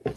All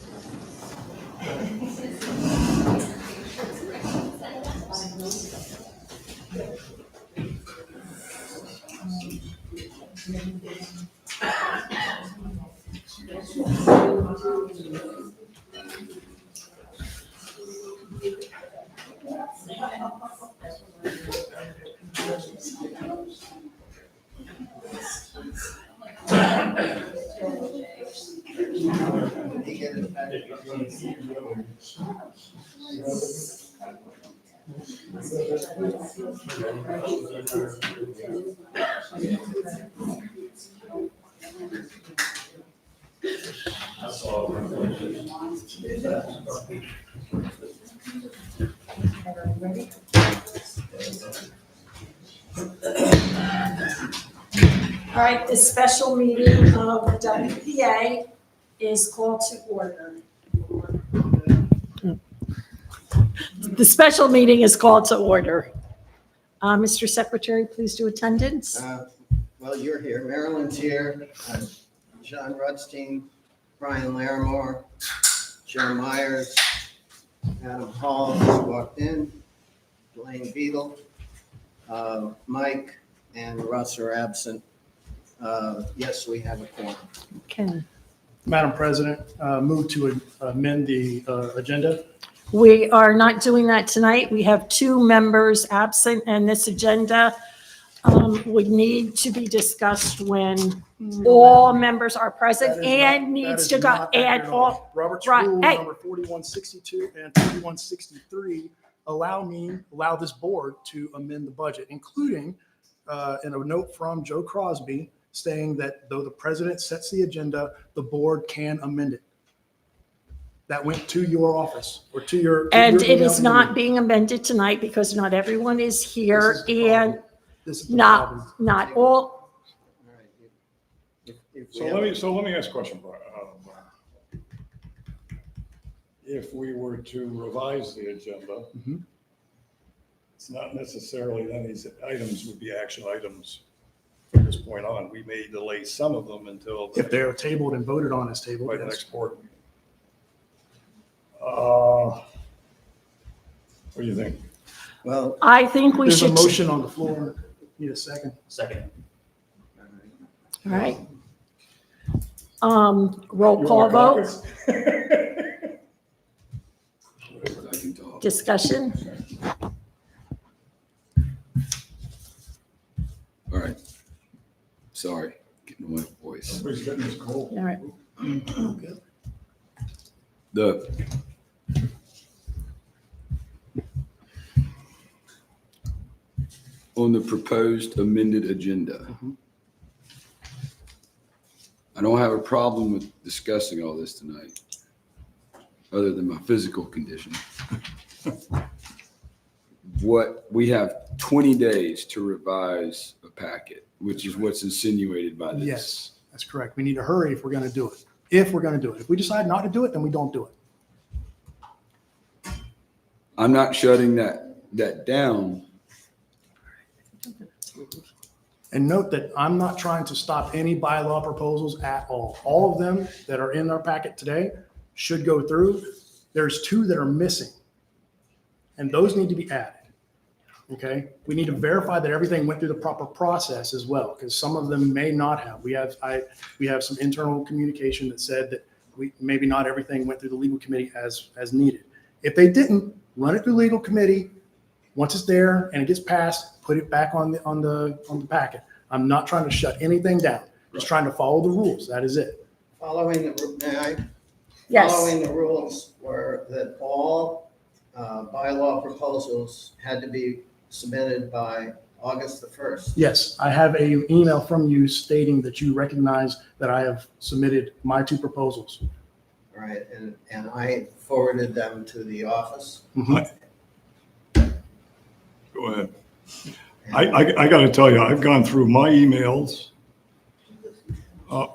right, the special meeting of the WPA is called to order. The special meeting is called to order. Mr. Secretary, please do attendance. Well, you're here. Marilyn's here. John Rudstein, Brian Larimore, Joe Myers, Adam Hall just walked in, Blaine Beadle, Mike, and Russ are absent. Yes, we have a quorum. Okay. Madam President, move to amend the agenda. We are not doing that tonight. We have 2 members absent, and this agenda would need to be discussed when all members are present and needs to go, and all. Robert's right, Rule hey. number 4162 and 4163 allow this board to amend the budget, including in a note from Joe Crosby saying that though the president sets the agenda, the board can amend it. That went to your office or to your. And your it is email. not being amended tonight because not everyone is here, and This is the problem. not all. All right. If we have- So let me ask a question, Brian. If we were to revise the agenda, Mhm. it's not necessarily then these items would be action items from this point on. We may delay some of them until If they're tabled and voted on as tabled, by the yes. next board meeting. What do you think? Well, I think we There's a should, motion on the floor. Need a second? Second. all right. Roll You call want vote, caucus? discussion. All right. Sorry, getting my voice. Everybody's getting this cold. All right. On the proposed amended agenda. I don't have a problem with discussing all this tonight, other than my physical condition. We have 20 days to revise a packet, which is what's insinuated by this. Yes, that's correct. We need to hurry if we're going to do it. If we're going to do it. If we decide not to do it, then we don't do it. I'm not shutting that down. And note that I'm not trying to stop any bylaw proposals at all. All of them that are in our packet today should go through. There's 2 that are missing. And those need to be added. Okay? We need to verify that everything went through the proper process as well, because some of them may not have. We have some internal communication that said that maybe not everything went through the legal committee as needed. If they didn't, run it through legal committee. Once it's there and it gets passed, put it back on the packet. I'm not trying to shut anything down. Just trying to follow the rules. That is it. following the, may I? Yes. Following the rules were that all bylaw proposals had to be submitted by August the 1st. Yes, I have a email from you stating that you recognize that I have submitted my 2 proposals. All right, and I forwarded them to the office. Go ahead. I got to tell you, I've gone through my emails.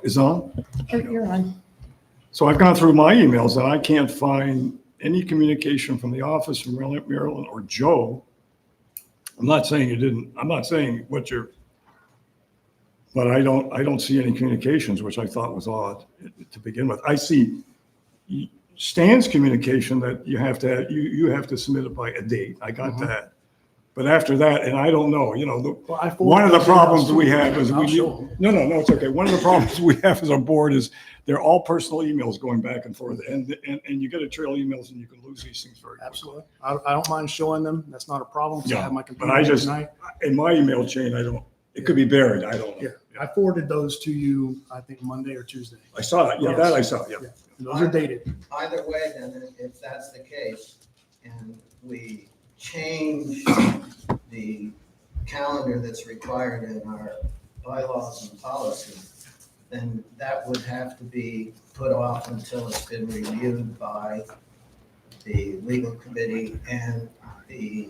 Is it on? You're on. So I've gone through my emails and I can't find any communication from the office from Maryland or Joe. I'm not saying you didn't, I'm not saying what you're, but I don't see any communications, which I thought was odd to begin with. I see Stan's communication that you have to submit it by a date. I got that. But after that, and I don't know, Well, I one of the forwarded those problems emails we to you. have is I'll we, show 'em. no, it's okay. One of the problems we have as a board is they're all personal emails going back and forth, and you get a trail of emails and you can lose these things very quickly. Absolutely. I don't mind showing them. That's not a problem. 'Cause I Yeah, have my but computer I just, tonight. in my email chain, it could be buried. I don't know. Yeah. I forwarded those to you, I think Monday or Tuesday. I saw it. Yeah, that I saw. Yeah. Yeah. And those are dated. Either way, then, if that's the case, and we change the calendar that's required in our bylaws and policy, then that would have to be put off until it's been reviewed by the legal committee and the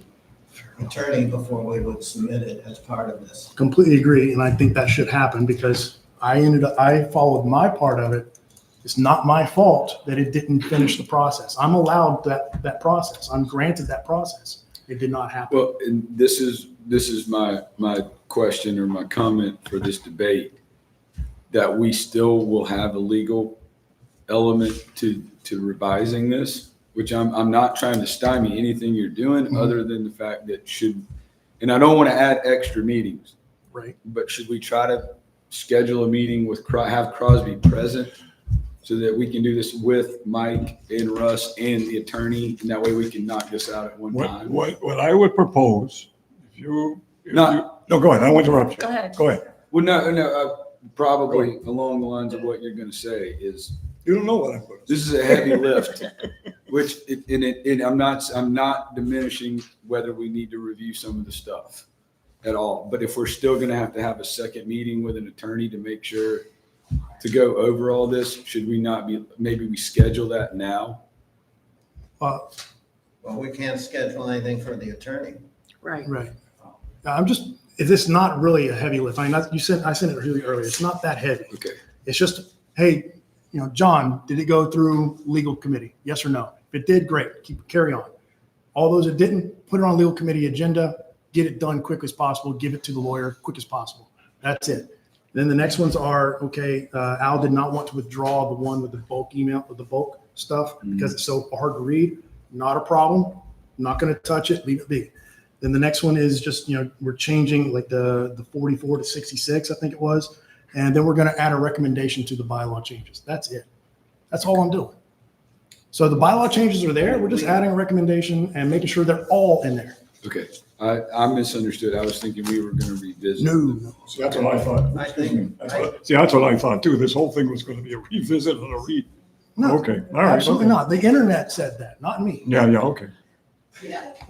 attorney before we would submit it as part of this. Completely agree. And I think that should happen because I followed my part of it. It's not my fault that it didn't finish the process. I'm allowed that process. I'm granted that process. It did not happen. Well, and this is my question or my comment for this debate, that we still will have a legal element to revising this, which I'm not trying to stymie anything you're doing other than the fact that and I don't want to add extra meetings, Right. but should we try to schedule a meeting with, have Crosby present so that we can do this with Mike and Russ and the attorney, and that way we can knock this out at one time? What I would propose, no, Not- go ahead. I won't interrupt you. Go ahead. Go ahead. Well, no, probably along the lines of what you're going to say is, You don't know what I'm going to say. this is a heavy lift, and I'm not diminishing whether we need to review some of the stuff at all. But if we're still going to have a second meeting with an attorney to make sure to go over all this, should we not maybe we schedule that now? Well, we can't schedule anything for the attorney. Right. Right. If it's not really a heavy lift, I mean, I sent it really earlier. It's not that heavy. Okay. It's just, hey, John, did it go through legal committee? Yes or no? If it did, great. Carry on. All those that didn't, put it on legal committee agenda, get it done quick as possible, give it to the lawyer quick as possible. That's it. Then the next ones are, okay, Al did not want to withdraw the one with the bulk email, with the bulk stuff because it's so hard to read. Not a problem. I'm not going to touch it. Leave it be. Then the next one is just, we're changing like the 44 to 66, I think it was. And then we're going to add a recommendation to the bylaw changes. That's it. That's all I'm doing. So the bylaw changes are there. We're just adding a recommendation and making sure they're all in there. Okay. I misunderstood. I was thinking we were going to revisit. No. See, that's what I thought. I think, That's what I thought too. This whole thing was going to be a revisit and a read. No, Okay, all right. absolutely okay. not. The internet said that, not me. Yeah, okay.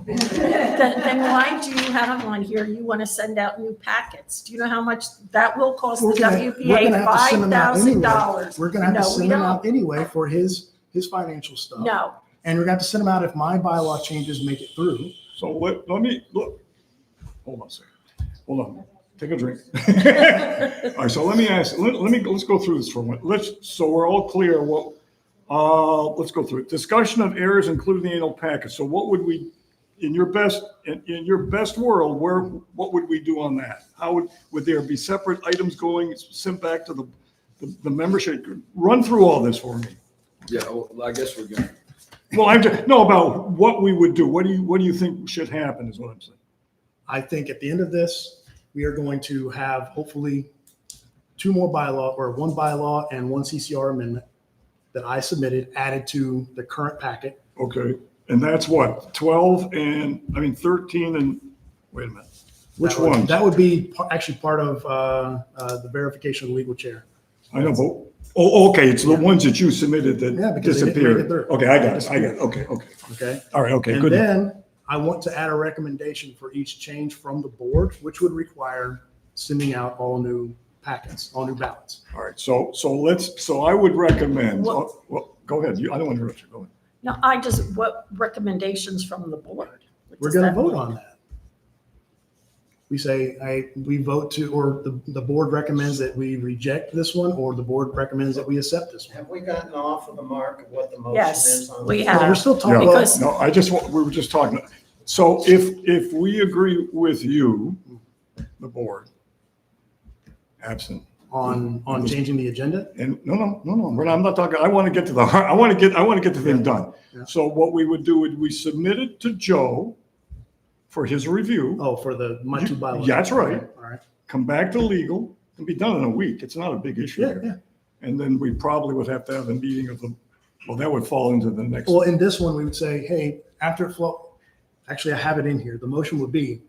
Then why do you have on here, you want to send out new packets? Do you know how much that will cost the We're gonna WPA? have to send them out anyway. $5,000. We're going to have to No, we send them don't. out anyway for his financial stuff. No, And we're going to have to send them out if my bylaw changes make it through. So let me, look, hold on a second. Hold on, take a drink. All right, so let me ask, let's go through this for a minute. So we're all clear let's go through it. Discussion of errors including the annual package. So what would we, in your best world, what would we do on that? How would there be separate items going sent back to the membership? Run through all this for me. Yeah, well, I guess we're going to. Well, about what we would do. What do you think should happen is what I'm saying. I think at the end of this, we are going to have hopefully one bylaw and one CCR amendment that I submitted added to the current packet. Okay, and that's what, 13 and, wait a minute. Which one? That would be actually part of the verification of the legal chair. I know, but, okay, it's the ones that you submitted Yeah, that because they didn't make it disappeared. through. Okay, I got it, okay. Okay. All right, okay, And good. then I want to add a recommendation for each change from the board, which would require sending out all new packets, all new ballots. All right, so I would recommend, Well- well, go ahead, I don't want to interrupt you, go ahead. no, what recommendations from the board? What We're does going to that vote mean? on that. We say, we vote to, or the board recommends that we reject this one, or the board recommends that we accept this one. have we gotten off of the mark of what the motion Yes, is on? we this? have. No, we're still talking Yeah, about, Because- no, we were just talking, so if we agree with you, the board, absent on changing the agenda? And no, I'm not talking, I want to get to the heart, I want to get the thing done. Yeah. So what we would do, we submit it to Joe for his review. Oh, for my two bylaws. Yeah, that's right. All right. Come back to legal, and be done in a week. It's not a big issue Yeah, here. yeah. And then we probably would have to have a meeting of the, well, that would fall into the next. Well, in this one, we would say, hey, after it actually, I have it in here. The motion would be,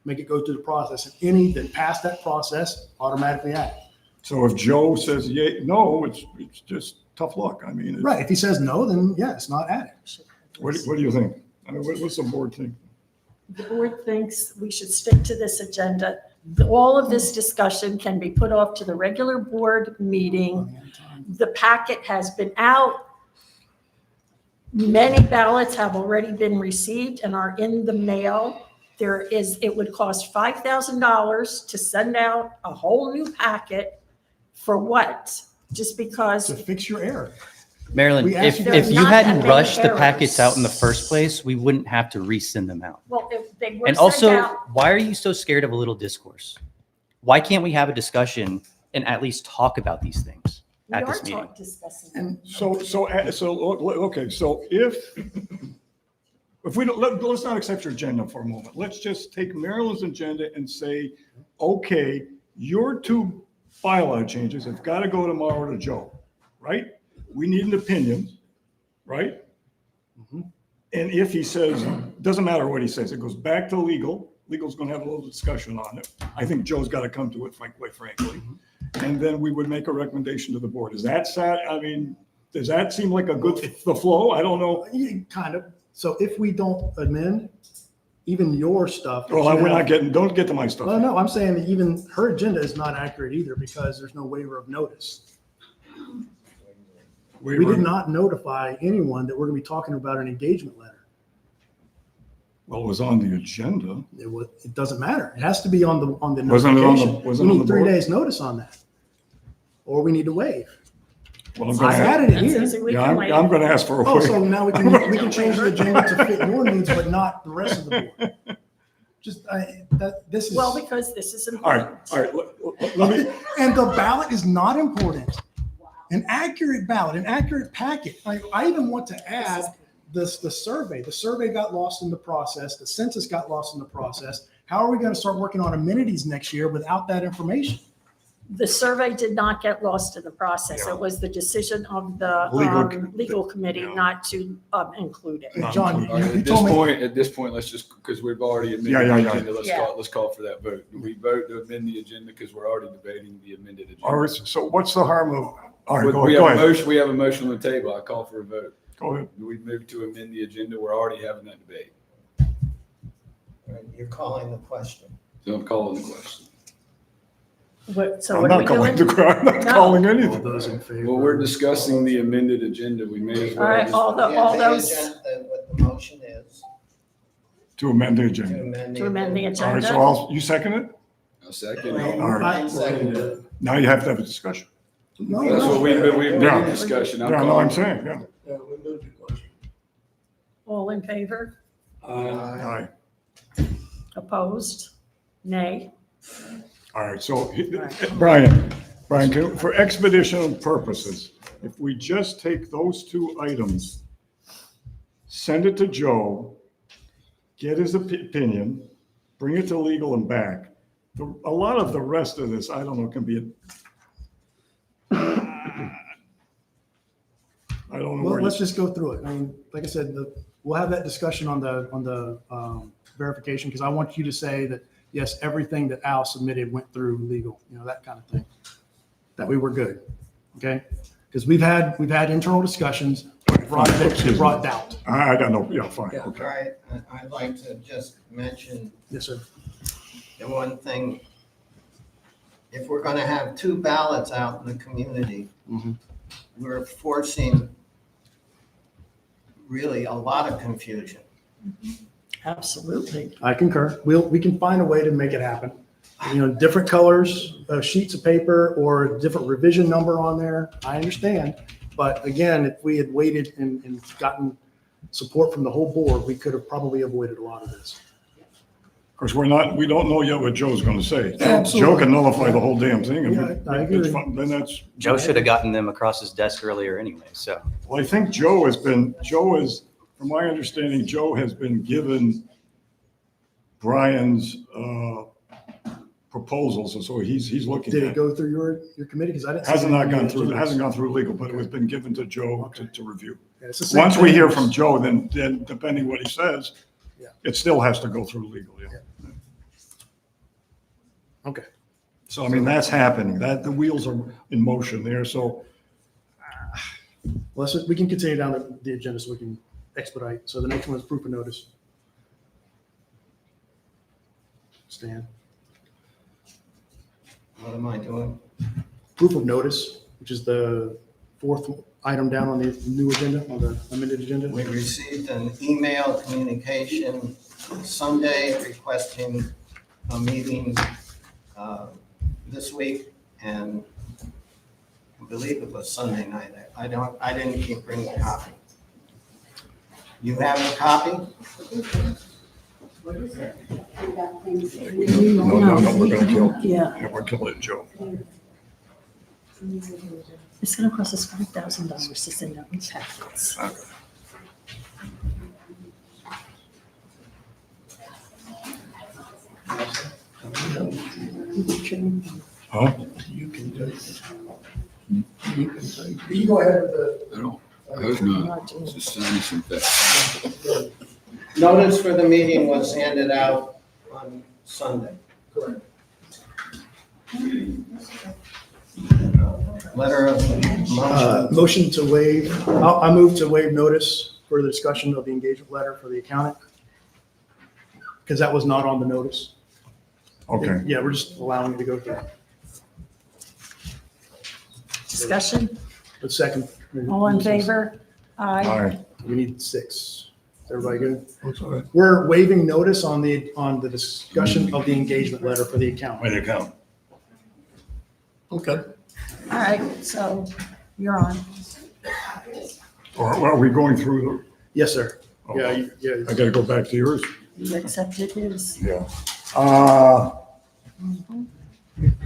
make it go through the process, and any that pass that process automatically act. So if Joe says, yeah, no, it's just tough luck. I mean, Right. If he says no, then yeah, it's not added. what do you think? I mean, what's the board think? The board thinks we should stick to this agenda. All of this discussion can be put off to the regular board meeting. The packet has been out. Many ballots have already been received and are in the mail. It would cost $5,000 to send out a whole new packet for what? Just because, To fix your error. Marilyn, We asked if you- if There's you not hadn't that many rushed the packets out in the errors. first place, we wouldn't have to resend them out. well, if they were And sent also, out, why are you so scared of a little discourse? Why can't we have a discussion and at least talk about these things we at are this meeting? discussing. And Okay, so if we don't, let's not accept your agenda for a moment. Let's just take Maryland's agenda and say, okay, your two bylaw changes have got to go tomorrow to Joe, right? We need an opinion, right? Mhm. And if he says, doesn't matter what he says, it goes back to legal. Legal's going to have a little discussion on it. I think Joe's got to come to it, quite frankly. And then we would make a recommendation to the board. Is that I mean, does that seem like a good, the flow? I don't know. yeah, kind of. So if we don't amend even your stuff. that Well, you we're have- not getting, don't get to my Well, stuff. no, I'm saying that even her agenda is not accurate either because there's no waiver of notice. We did not notify anyone that we're going to be talking about an engagement letter. Well, it was on the agenda. It doesn't matter. It has to be on the Wasn't it on the- notification. wasn't it We on need the 3 board? days notice on that. Or we need to waive. Well, I'm I gonna had ask, it in That's here. easy, we yeah, can I'm wait. gonna ask for a Oh, so waiver. now we can change the agenda to fit your needs, but not the rest of the board. This is. Well, because this is All right, important. let me, And the ballot is not important. An accurate ballot, an accurate packet. I even want to add the survey. The survey got lost in the process. The census got lost in the process. How are we going to start working on amenities next year without that information? The survey did not get lost in the process. Yeah. It was the decision of the legal committee yeah. not to include it. Hey, John, All right, you told me. At this point, let's just, because we've already amended Yeah, the yeah. agenda, Yeah. let's call for that vote. We vote to amend the agenda because we're already debating the amended all right, agenda. so what's the harm of, all right, We go have a ahead. motion, we have a motion on the table. I call for a vote. Go ahead. We move to amend the agenda. We're already having that debate. You're calling the question. So I'm calling the question. So I'm what are we not calling doing? I'm not No. calling All anything. those in favor. Well, we're discussing the amended agenda. We may as All right, well just. all those, What the motion is, To amend the to agenda. amend the. To amend the All right, agenda. so you second it? A second. Wait, All right. I seconded it. Now you have to have a discussion. No, That's what no. we've been Yeah. in discussion. I'm Yeah, no, calling. I'm saying, yeah. all in favor? All right, Opposed? Nay? all right, so, right. Brian, for expedition purposes, if we just take those two items, send it to Joe, get his opinion, bring it to legal and back. A lot of the rest of this, I don't know, can be, I don't know Well, where let's you, just go through it. I mean, like I said, we'll have that discussion on the verification because I want you to say that, yes, everything that Al submitted went through legal, that kind of thing, that we were good. Okay? Because we've had internal discussions, brought doubt. I got no, yeah, fine, All okay. right, I'd like to just mention Yes, sir. the one thing. If we're gonna have two ballots out in the community, Mhm. we're forcing really a lot of confusion. Absolutely. I concur. We can find a way to make it happen. Different colors, sheets of paper, or a different revision number on there. I understand. But again, if we had waited and gotten support from the whole board, we could have probably avoided a lot of this. course, we don't know yet what Joe's gonna say. Joe Absolutely. can nullify the whole damn thing. and Yeah, I agree. it's fun. Then that's, Joe should have gotten them across his desk earlier anyway, so. well, I think Joe is, from my understanding, Joe has been given Brian's proposals, and so he's looking Did at it it. go through your committee? Because I didn't. see Hasn't not anything gone on the through, agenda. hasn't gone through legal, but it has been given to Joe to review. Yeah, it's the same Once we thing. hear from Joe, then depending what he says, Yeah. it still has to go through legal, yeah. Okay. So, I mean, that's happening, the wheels are in motion there, so, Well, we can continue down the agenda so we can expedite. So the next one is proof of notice. Stan, What am I doing? proof of notice, which is the fourth item down on the new agenda, on the amended agenda. We received an email communication Sunday requesting a meeting this week, and I believe it was Sunday night. I didn't keep bringing a copy. You have a copy? no, we're gonna kill, Yeah, we're killing Joe. it's gonna cost us $5,000 to send out these packets. Huh? You can go ahead with the. I don't, I hope not. Just send me some facts. Notice for the meeting was handed out on Sunday. Correct. Letter of motion. Motion to waive, I move to waive notice for the discussion of the engagement letter for the accountant. Because that was not on the notice. Okay, Yeah, we're just allowing it to go through. Discussion, But second. all in favor? all Aye. right. We need 6. Is everybody good? What's all right? We're waiving notice on the discussion of the engagement letter for the accountant. Wait, account. Okay. All right, so you're on. Or are we going through Yes, sir. the? Yeah, I gotta go back to yours? You accepted his. Yeah.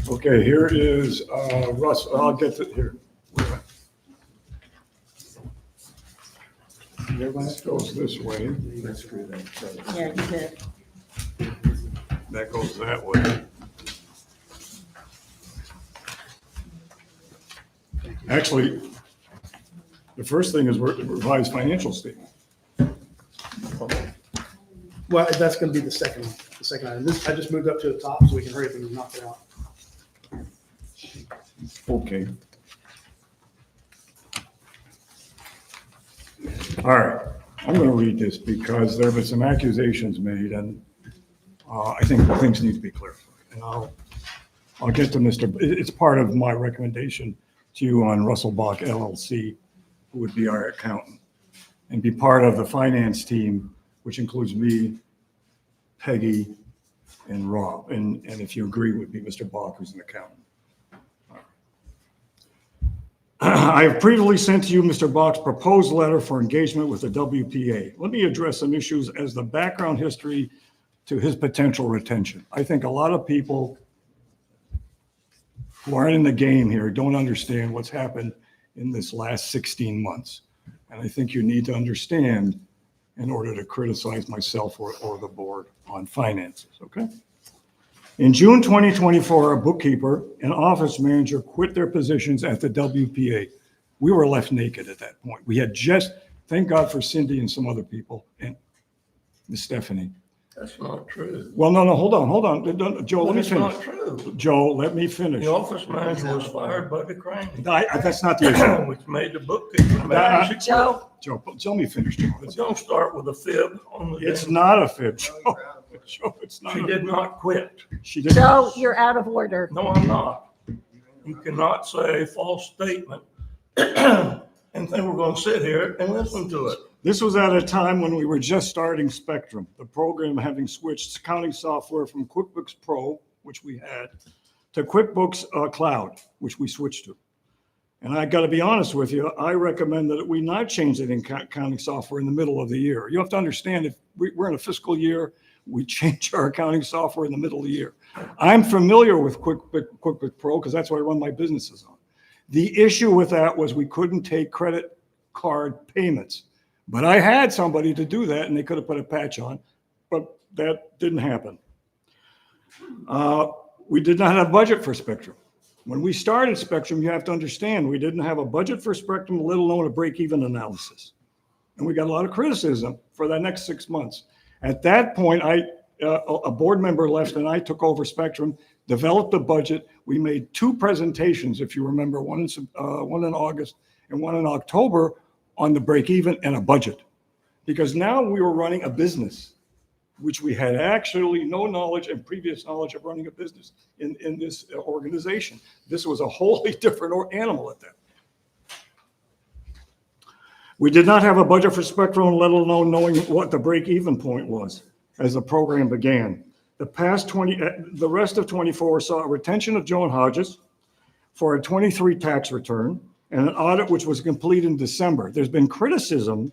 Okay, here is, Russ, I'll get to, here. This goes this way, Yeah, you did. that goes that way. Actually, the first thing is revised financial statement. Well, that's going to be the second item. This, I just moved up to the top so we can hurry up and knock it out. Okay. All right, I'm going to read this because there have been some accusations made, and I think things need to be clarified. And I'll get to it's part of my recommendation to you on Russell Bach LLC, who would be our accountant, and be part of the finance team, which includes me, Peggy, and Rob. And if you agree, would be Mr. Bach, who's an accountant. I have previously sent to you Mr. Bach's proposed letter for engagement with the WPA. Let me address some issues as the background history to his potential retention. I think a lot of people who aren't in the game here don't understand what's happened in this last 16 months. And I think you need to understand in order to criticize myself or the board on finances, okay? In June 2024, a bookkeeper and office manager quit their positions at the WPA. We were left naked at that point. We had just, thank God for Cindy and some other people and Miss Stephanie. That's not true. Well, no, hold on. Joe, let me That's not finish. true. Joe, let me finish. The office manager was fired by the crane, That's not the issue. which made the bookkeeper mad. Joe, Joe, let me finish, Joe. Don't start with a fib on the. It's not a fib, Joe. Joe, it's not. She did not quit. She did. Joe, you're out of order. No, I'm not. You cannot say a false statement and think we're going to sit here and listen to it. This was at a time when we were just starting Spectrum, the program having switched accounting software from QuickBooks Pro, which we had, to QuickBooks Cloud, which we switched to. And I got to be honest with you, I recommend that we not change the accounting software in the middle of the year. You have to understand, if we're in a fiscal year, We changed our accounting software in the middle of the year. I'm familiar with QuickBooks Pro because that's what I run my businesses on. The issue with that was we couldn't take credit card payments. But I had somebody to do that and they could have put a patch on, but that didn't happen. We did not have a budget for Spectrum. When we started Spectrum, you have to understand, we didn't have a budget for Spectrum, let alone a break-even analysis. And we got a lot of criticism for the next 6 months. At that point, a board member left and I took over Spectrum, developed a budget. We made 2 presentations, if you remember, one in August and one in October on the break-even and a budget. Because now we were running a business, which we had actually no knowledge and previous knowledge of running a business in this organization. This was a wholly different animal at that. We did not have a budget for Spectrum, let alone knowing what the break-even point was as the program began. The rest of 24 saw a retention of Joan Hodges for a 23 tax return and an audit which was complete in December. There's been criticism,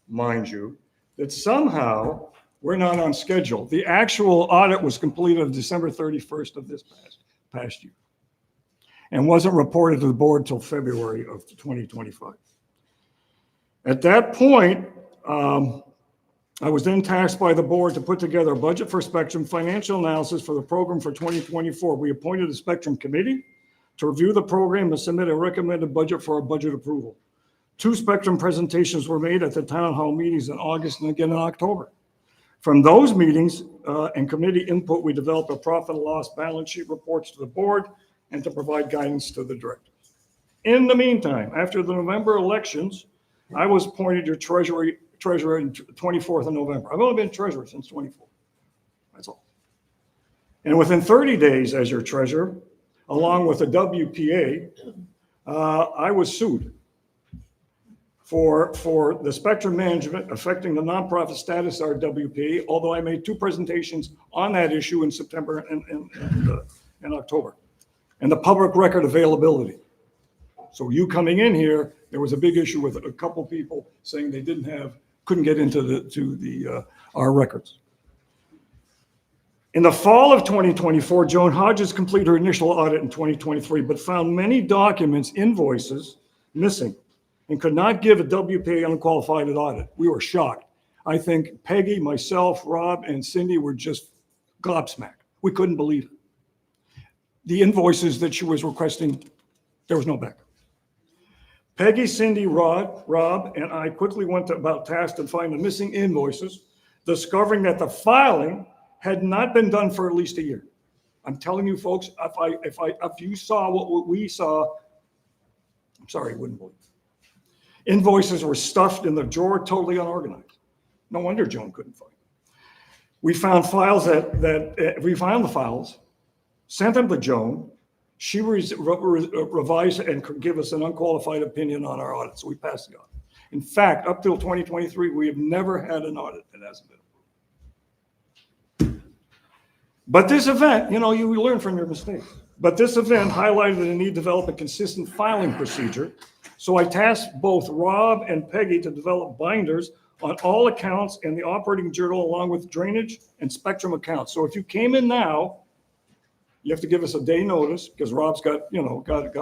mind you, that somehow we're not on schedule. The actual audit was completed on December 31st of this past year and wasn't reported to the board till February of 2025. At that point, I was then tasked by the board to put together a budget for Spectrum, financial analysis for the program for 2024. We appointed a Spectrum committee to review the program and submit a recommended budget for our budget approval. 2 Spectrum presentations were made at the town hall meetings in August and again in October. From those meetings and committee input, we developed a profit and loss balance sheet reports to the board and to provide guidance to the directors. In the meantime, after the November elections, I was appointed your treasurer on 24th of November. I've only been treasurer since 24. That's all. And within 30 days as your treasurer, along with the WPA, I was sued for the Spectrum management affecting the nonprofit status of our WPA, although I made 2 presentations on that issue in September and October, and the public record availability. So you coming in here, there was a big issue with a couple people saying they couldn't get into our records. In the fall of 2024, Joan Hodges completed her initial audit in 2023, but found many documents, invoices missing and could not give a WPA unqualified audit. We were shocked. I think Peggy, myself, Rob, and Cindy were just gobsmacked. We couldn't believe it. The invoices that she was requesting, there was no backup. Peggy, Cindy, Rob, and I quickly went about task to find the missing invoices, discovering that the filing had not been done for at least a year. I'm telling you, folks, if you saw what we saw, I'm sorry, you wouldn't believe it. Invoices were stuffed in the drawer, totally unorganized. No wonder Joan couldn't find them. We found files we found the files, sent them to Joan. She revised and could give us an unqualified opinion on our audit, so we passed the audit. In fact, up till 2023, we have never had an audit that hasn't been approved. But this event, you learn from your mistakes. But this event highlighted the need to develop a consistent filing procedure. So I tasked both Rob and Peggy to develop binders on all accounts in the operating journal, along with drainage and Spectrum accounts. So if you came in now, you have to give us a day notice because Rob's got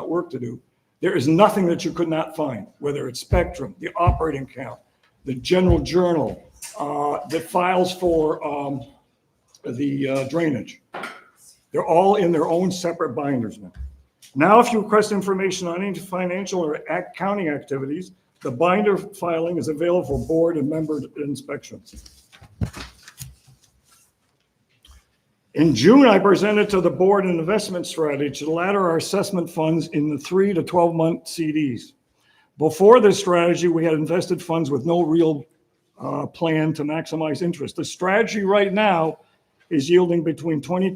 work to do. There is nothing that you could not find, whether it's Spectrum, the operating account, the general journal, the files for the drainage. They're all in their own separate binders now. Now, if you request information on any financial or accounting activities, the binder filing is available for board and member inspections. In June, I presented to the board an investment strategy to ladder our assessment funds in the 3 to 12-month CDs. Before this strategy, we had invested funds with no real plan to maximize interest. The strategy right now is yielding between 20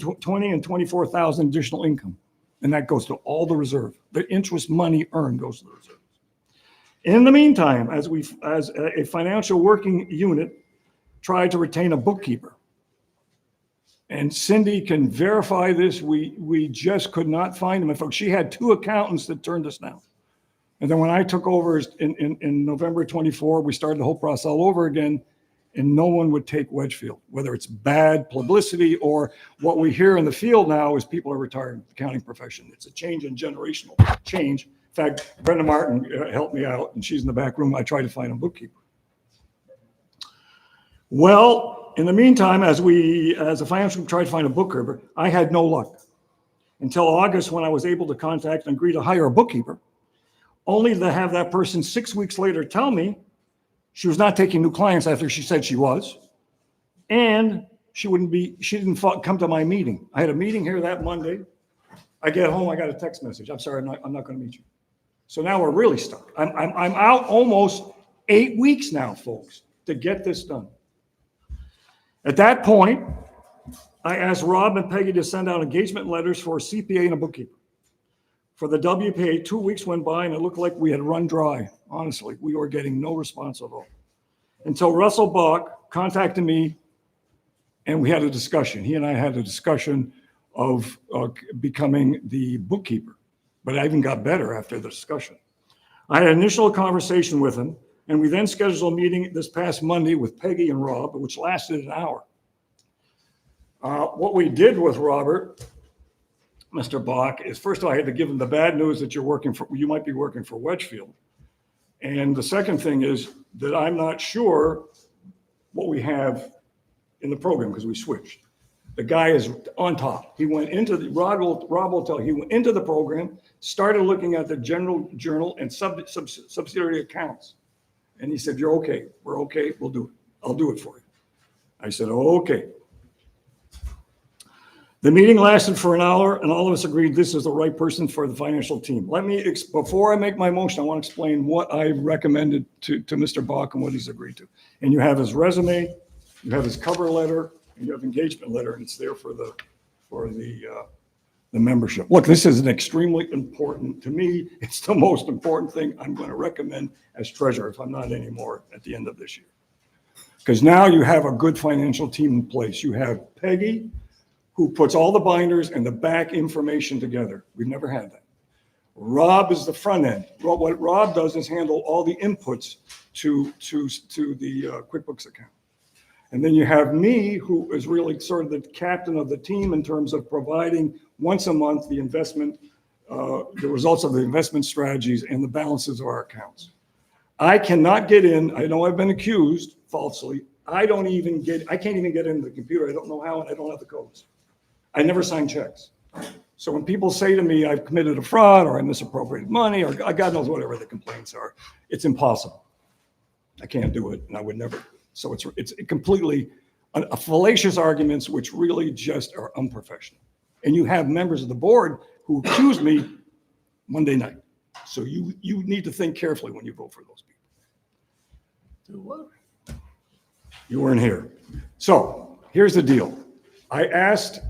and 24,000 additional income, and that goes to all the reserve. The interest money earned goes to the reserve. In the meantime, as a financial working unit, tried to retain a bookkeeper. And Cindy can verify this. We just could not find them. In fact, she had 2 accountants that turned us down. And then when I took over in November 24, we started the whole process all over again. and no one would take Wedgefield, whether it's bad publicity or what we hear in the field now is people are retiring from the accounting profession. It's a change in generational change. In fact, Brenda Martin helped me out, and she's in the back room. I tried to find a bookkeeper. Well, in the meantime, as a financial group tried to find a bookkeeper, I had no luck until August when I was able to contact and agree to hire a bookkeeper, only to have that person 6 weeks later tell me she was not taking new clients after she said she was, and she didn't come to my meeting. I had a meeting here that Monday. I get home, I got a text message. I'm sorry, I'm not going to meet you. So now we're really stuck. I'm out almost 8 weeks now, folks, to get this done. At that point, I asked Rob and Peggy to send out engagement letters for a CPA and a bookkeeper. For the WPA, 2 weeks went by and it looked like we had run dry. Honestly, we were getting no response at all. Until Russell Bach contacted me and we had a discussion. He and I had a discussion of becoming the bookkeeper, but I even got better after the discussion. I had an initial conversation with him, and we then scheduled a meeting this past Monday with Peggy and Rob, which lasted an hour. What we did with Robert, Mr. Bach, is first of all, I had to give him the bad news that you might be working for Wedgefield. And the second thing is that I'm not sure what we have in the program because we switched. The guy is on top. He went into the, Rob will tell you, he went into the program, started looking at the general journal and subsidiary accounts. And he said, "You're okay. We're okay. We'll do it. I'll do it for you." I said, "Okay." The meeting lasted for an hour and all of us agreed this is the right person for the financial team. Before I make my motion, I want to explain what I recommended to Mr. Bach and what he's agreed to. And you have his resume, you have his cover letter, and you have engagement letter, and it's there for the membership. Look, this is an extremely important, to me, it's the most important thing I'm going to recommend as treasurer if I'm not anymore at the end of this year. Because now you have a good financial team in place. You have Peggy, who puts all the binders and the back information together. We've never had that. Rob is the front end. What Rob does is handle all the inputs to the QuickBooks account. And then you have me, who is really sort of the captain of the team in terms of providing once a month the investment, the results of the investment strategies and the balances of our accounts. I cannot get in. I know I've been accused falsely. I can't even get into the computer. I don't know how, and I don't have the codes. I never sign checks. So when people say to me, I've committed a fraud or I misappropriated money or God knows whatever the complaints are, it's impossible. I can't do it and I would never. So it's completely fallacious arguments, which really just are unprofessional. And you have members of the board who accused me Monday night. So you need to think carefully when you vote for those people. Do what? You weren't here. So here's the deal. I asked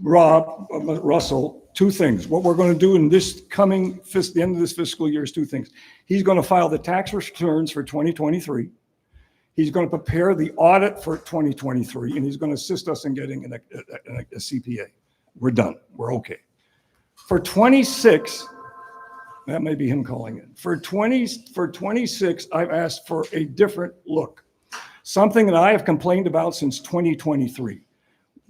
Russell, two things. What we're going to do in this the end of this fiscal year is two things. He's going to file the tax returns for 2023. He's going to prepare the audit for 2023, and he's going to assist us in getting a CPA. We're done. We're okay. For 26, that may be him calling in. For 26, I've asked for a different look. Something that I have complained about since 2023.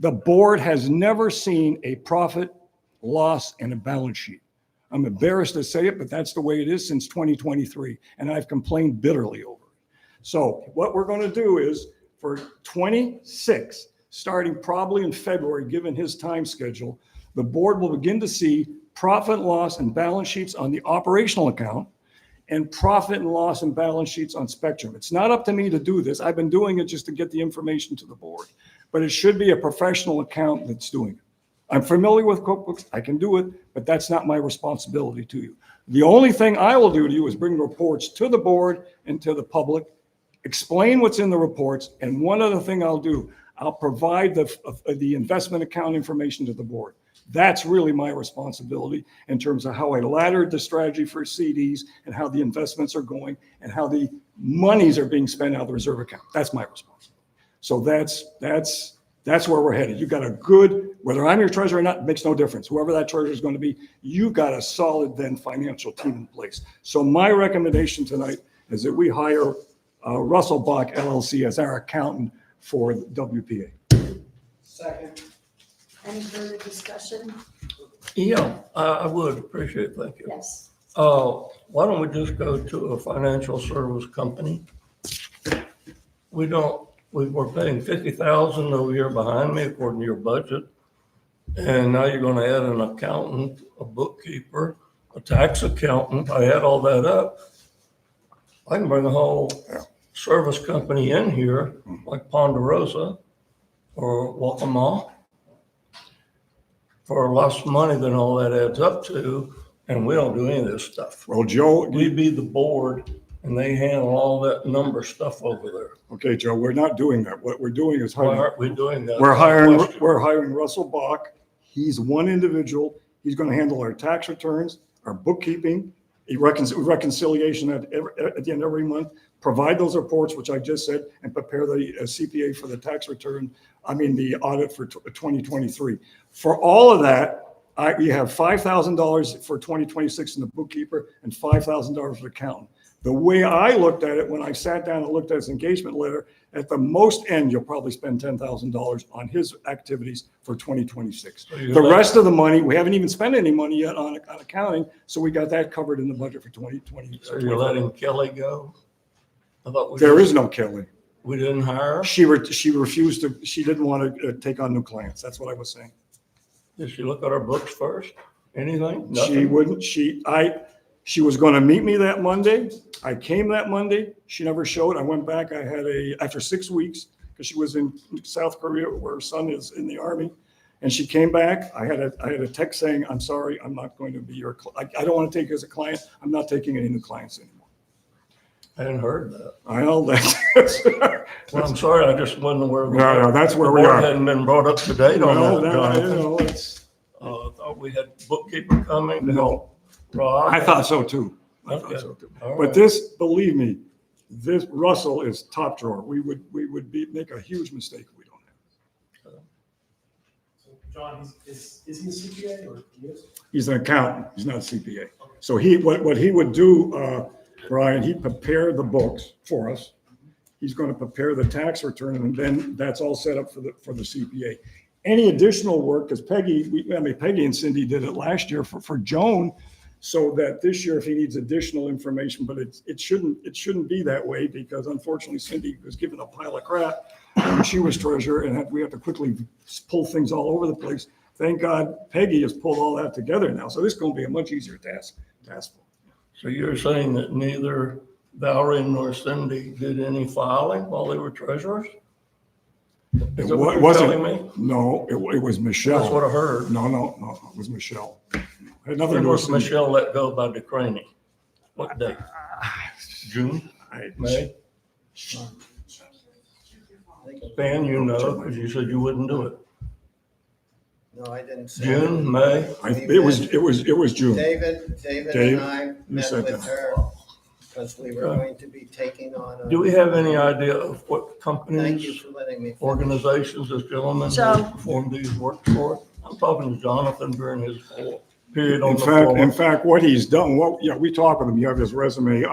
The board has never seen a profit, loss, and a balance sheet. I'm embarrassed to say it, but that's the way it is since 2023, and I've complained bitterly over it. So what we're going to do is for 26, starting probably in February, given his time schedule, the board will begin to see profit, loss, and balance sheets on the operational account and profit and loss and balance sheets on Spectrum. It's not up to me to do this. I've been doing it just to get the information to the board, but it should be a professional account that's doing it. I'm familiar with QuickBooks. I can do it, but that's not my responsibility to you. The only thing I will do to you is bring reports to the board and to the public, explain what's in the reports, and one other thing I'll do, I'll provide the investment account information to the board. That's really my responsibility in terms of how I laddered the strategy for CDs and how the investments are going and how the monies are being spent out of the reserve account. That's my responsibility. So that's where we're headed. You've got a good, whether I'm your treasurer or not, makes no difference. Whoever that treasurer is going to be, you've got a solid then financial team in place. So my recommendation tonight is that we hire Russell Bach LLC as our accountant for WPA. Second. Any further discussion? Yeah, I would appreciate it, thank you. Yes. Why don't we just go to a financial service company? We're paying 50,000 a year behind me according to your budget. And now you're gonna add an accountant, a bookkeeper, a tax accountant. I add all that up. I can bring a whole service company in here, like Ponderosa or Waccamaw, for less money than all that adds up to, and we don't do any of this stuff. Well, Joe, We be the board, and they handle all that number stuff over there. okay, Joe, we're not doing that. What we're doing is Why hiring. aren't we doing that? We're hiring Russell Bach. He's one individual. He's going to handle our tax returns, our bookkeeping, reconciliation at the end of every month, provide those reports, which I just said, and prepare the CPA for the tax return, the audit for 2023. For all of that, we have $5,000 for 2026 in the bookkeeper and $5,000 for the accountant. The way I looked at it, when I sat down and looked at his engagement letter, at the most end, you'll probably spend $10,000 on his activities for 2026. The rest of the money, we haven't even spent any money yet on accounting, so we got that covered in the budget for 2020. So you're letting Kelly go? I thought There is no Kelly. we didn't hire her? She refused to, she didn't want to take on new clients. That's what I was saying. Did she look at our books first? Anything? She Nothing? wouldn't, she was going to meet me that Monday. I came that Monday. She never showed. I went back. I had after 6 weeks, because she was in South Korea where her son is in the army. And she came back. I had a text saying, I'm sorry, I'm not going to be your, I don't want to take you as a client. I'm not taking any new clients anymore. I hadn't heard that. I know that. Well, I'm sorry, I just wasn't aware of No, that's where the we board are. hadn't been brought up to date on No, that, Jonathan. it's, I thought we had bookkeeper coming to no, help Rob. I thought so too. I Okay. thought so too. All But right. this, believe me, this Russell is top drawer. We would make a huge mistake if we don't have him. So John, is he a CPA or he is? He's an accountant. He's not a CPA. So what he would do, Brian, he'd prepare the books for us. He's going to prepare the tax return, and then that's all set up for the CPA. Any additional work, because Peggy and Cindy did it last year for Joan, so that this year, if he needs additional information, but it shouldn't be that way, because unfortunately Cindy was given a pile of crap when she was treasurer, and we have to quickly pull things all over the place. Thank God Peggy has pulled all that together now, so this is going to be a much easier task. So you're saying that neither Valerie nor Cindy did any filing while they were treasurers? Is that what you're telling me? No, it was Michelle. That's what I heard. No, it was Michelle. Had nothing When to do was with Michelle let go by DeCraney? What date? June, May? Stan, you know, because you said you wouldn't do it. No, I didn't say. June, May? It was June. David Dave, and I you met said with that. her because we were going to be taking on a. Do we have any idea of what Thank you companies, for letting me. finish. organizations this gentleman So- has performed these work for? I'm talking to Jonathan during his whole period on In the floor. fact, what he's done, we talked with him, you have his resume.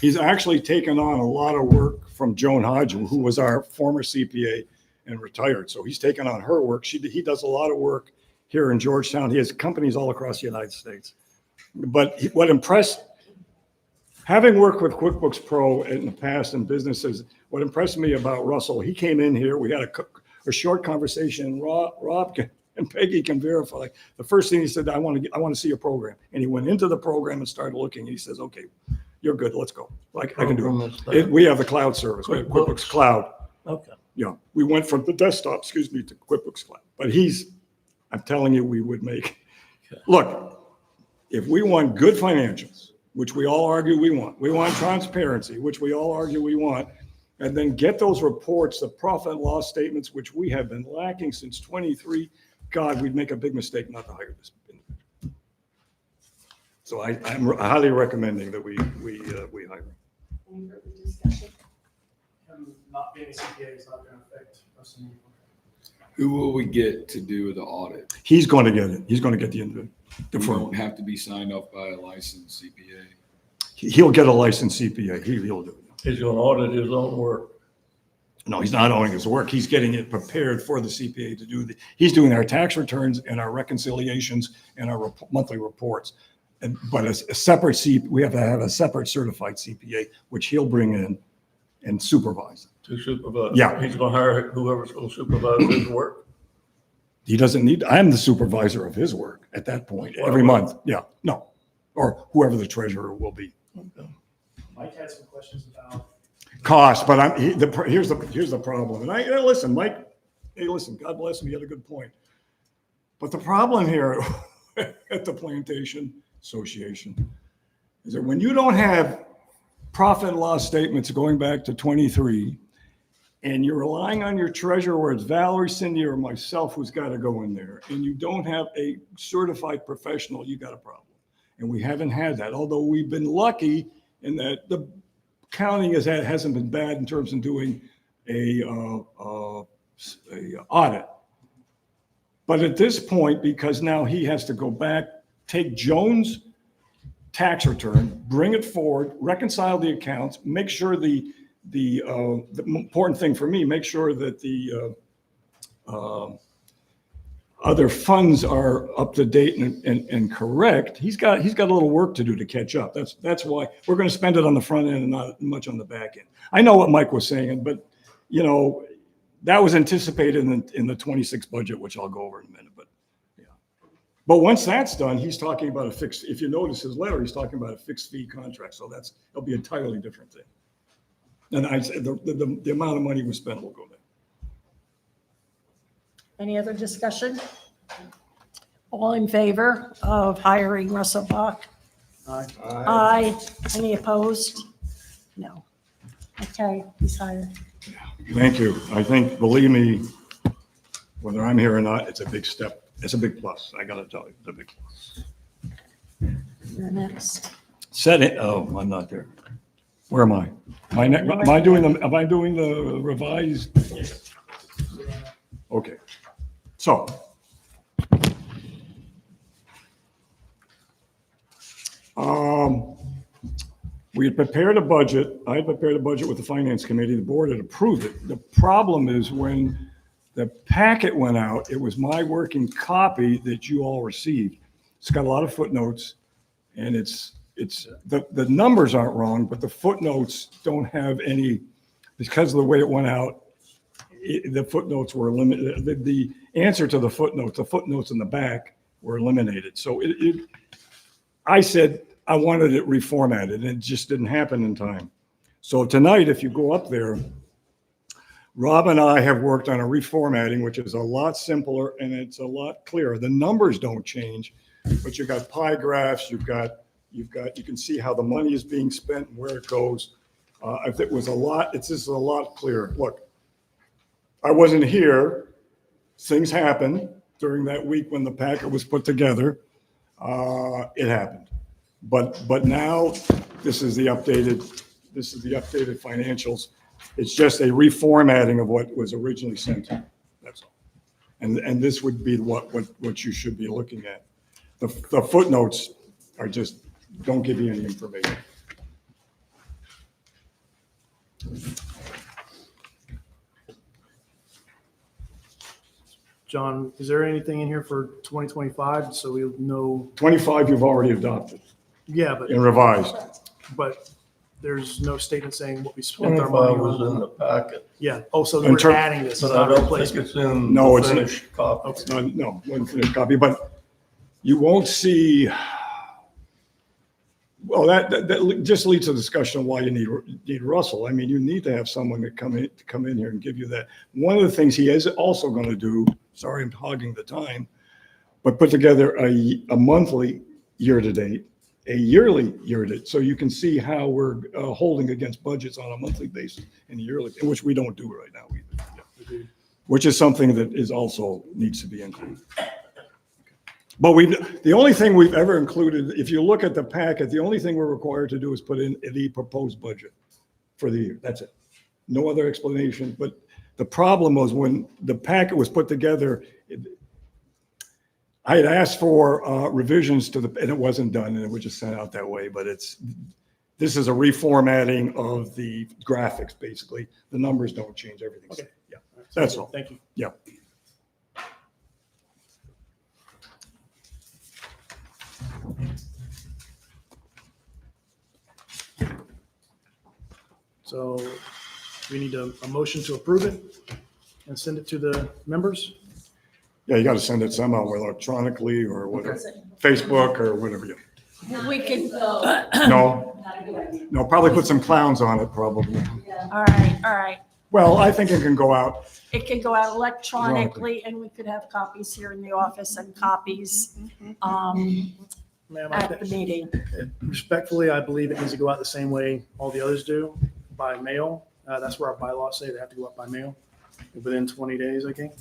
He's actually taken on a lot of work from Joan Hodge, who was our former CPA and retired. So he's taken on her work. He does a lot of work here in Georgetown. He has companies all across the United States. But having worked with QuickBooks Pro in the past in businesses, what impressed me about Russell, he came in here, we had a short conversation, and Rob and Peggy can verify. The first thing he said, I want to see a program. And he went into the program and started looking, and he says, okay, you're good, let's go. I can do Program it. is that? We have the cloud service, we have QuickBooks Cloud. Okay. Yeah, we went from the desktop, to QuickBooks Cloud. But I'm telling you, we would make, look, if we want good financials, which we all argue we want transparency, which we all argue we want, and then get those reports, the profit and loss statements, which we have been lacking since 23, God, we'd make a big mistake not to hire this individual. So I'm highly recommending that we hire him. Any further discussion? Him not being a CPA is not going to affect us in any way. Who will we get to do the audit? He's going to get it. He's going to get the We firm. don't have to be signed off by a licensed CPA. He'll get a licensed CPA. He'll do it. He's gonna audit his own work. No, he's not owning his work. He's getting it prepared for the CPA to do he's doing our tax returns and our reconciliations and our monthly reports. But a separate we have to have a separate certified CPA, which he'll bring in and supervise. To supervise. Yeah. He's gonna hire whoever's gonna supervise his work. He doesn't need, I'm the supervisor of his work at that point, every month. Yeah, no. Or whoever the treasurer will be. Mike had some questions about. Cost, but here's the problem. And listen, Mike, hey, listen, God bless him, he had a good point. But the problem here at the Plantation Association is that when you don't have profit and loss statements going back to 23, and you're relying on your treasurer, where it's Valerie, Cindy, or myself who's got to go in there, and you don't have a certified professional, you got a problem. And we haven't had that, although we've been lucky in that the counting hasn't been bad in terms of doing a audit. But at this point, because now he has to go back, take Joan's tax return, bring it forward, reconcile the accounts, make sure the important thing for me, make sure that the other funds are up to date and correct. He's got a little work to do to catch up. That's why we're going to spend it on the front end and not much on the back end. I know what Mike was saying, but that was anticipated in the 26 budget, which I'll go over in a minute. But yeah, but once that's done, he's talking about a fixed. If you notice his letter, he's talking about a fixed fee contract. So it'll be an entirely different thing. And I said the amount of money we spent will go there. Any other discussion? All in favor of hiring Russell Bach? Aye. Aye. Any opposed? No. Okay, he's hired. Thank you. I think, believe me, whether I'm here or not, it's a big step. It's a big plus. I got to tell you, it's a big plus. You're next. Set it. Oh, I'm not there. Where am I? Am I doing the revised? Okay. So. We had prepared a budget. I had prepared a budget with the finance committee. The board had approved it. The problem is when the packet went out, it was my working copy that you all received. It's got a lot of footnotes, and the numbers aren't wrong, but the footnotes don't have any, because of the way it went out, the footnotes were limited. The answer to the footnotes in the back were eliminated. So I said I wanted it reformatted, and it just didn't happen in time. So tonight, if you go up there, Rob and I have worked on a reformatting, which is a lot simpler and it's a lot clearer. The numbers don't change, but you've got pie graphs, you can see how the money is being spent and where it goes. If it was it's just a lot clearer. Look, I wasn't here. Things happened during that week when the packet was put together. It happened. But now this is the updated financials. It's just a reformatting of what was originally sent to you. That's all. And this would be what you should be looking at. The footnotes are just don't give you any information. John, is there anything in here for 2025 so we know? 25 you've already adopted Yeah, and revised. but there's no statement saying what we spent our 25 money was in on. the packet, Yeah. Oh, so In we're ter- adding this. but It's I not a don't think replacement. it's in No, the it's not. finished copy. It's not, no, one finished copy, but you won't see. Well, that just leads to a discussion of why you need Russell. I mean, you need to have someone to come in here and give you that. One of the things he is also going to do, sorry, I'm hogging the time, but put together a monthly year-to-date, a yearly year-to-date, so you can see how we're holding against budgets on a monthly basis and yearly, which we don't do right now either. Yeah. Which is something that is also needs to be included. But the only thing we've ever included, if you look at the packet, the only thing we're required to do is put in the proposed budget for the year. That's it. No other explanation. But the problem was when the packet was put together, I had asked for revisions to and it wasn't done, and it was just sent out that way. But This is a reformatting of the graphics, basically. The numbers don't change, everything's, Okay. yeah, that's all. Thank you. Yeah. So we need a motion to approve it and send it to the members. Yeah, you got to send it somehow, whether electronically or whatever, Facebook or whatever. We can, No, no, probably put some clowns on it, probably. all right. Well, I think it can go out. It can go out electronically, and we could have copies here in the office and copies Ma'am, at the meeting. respectfully, I believe it needs to go out the same way all the others do, by mail. That's where our bylaws say they have to go out by mail within 20 days, I think,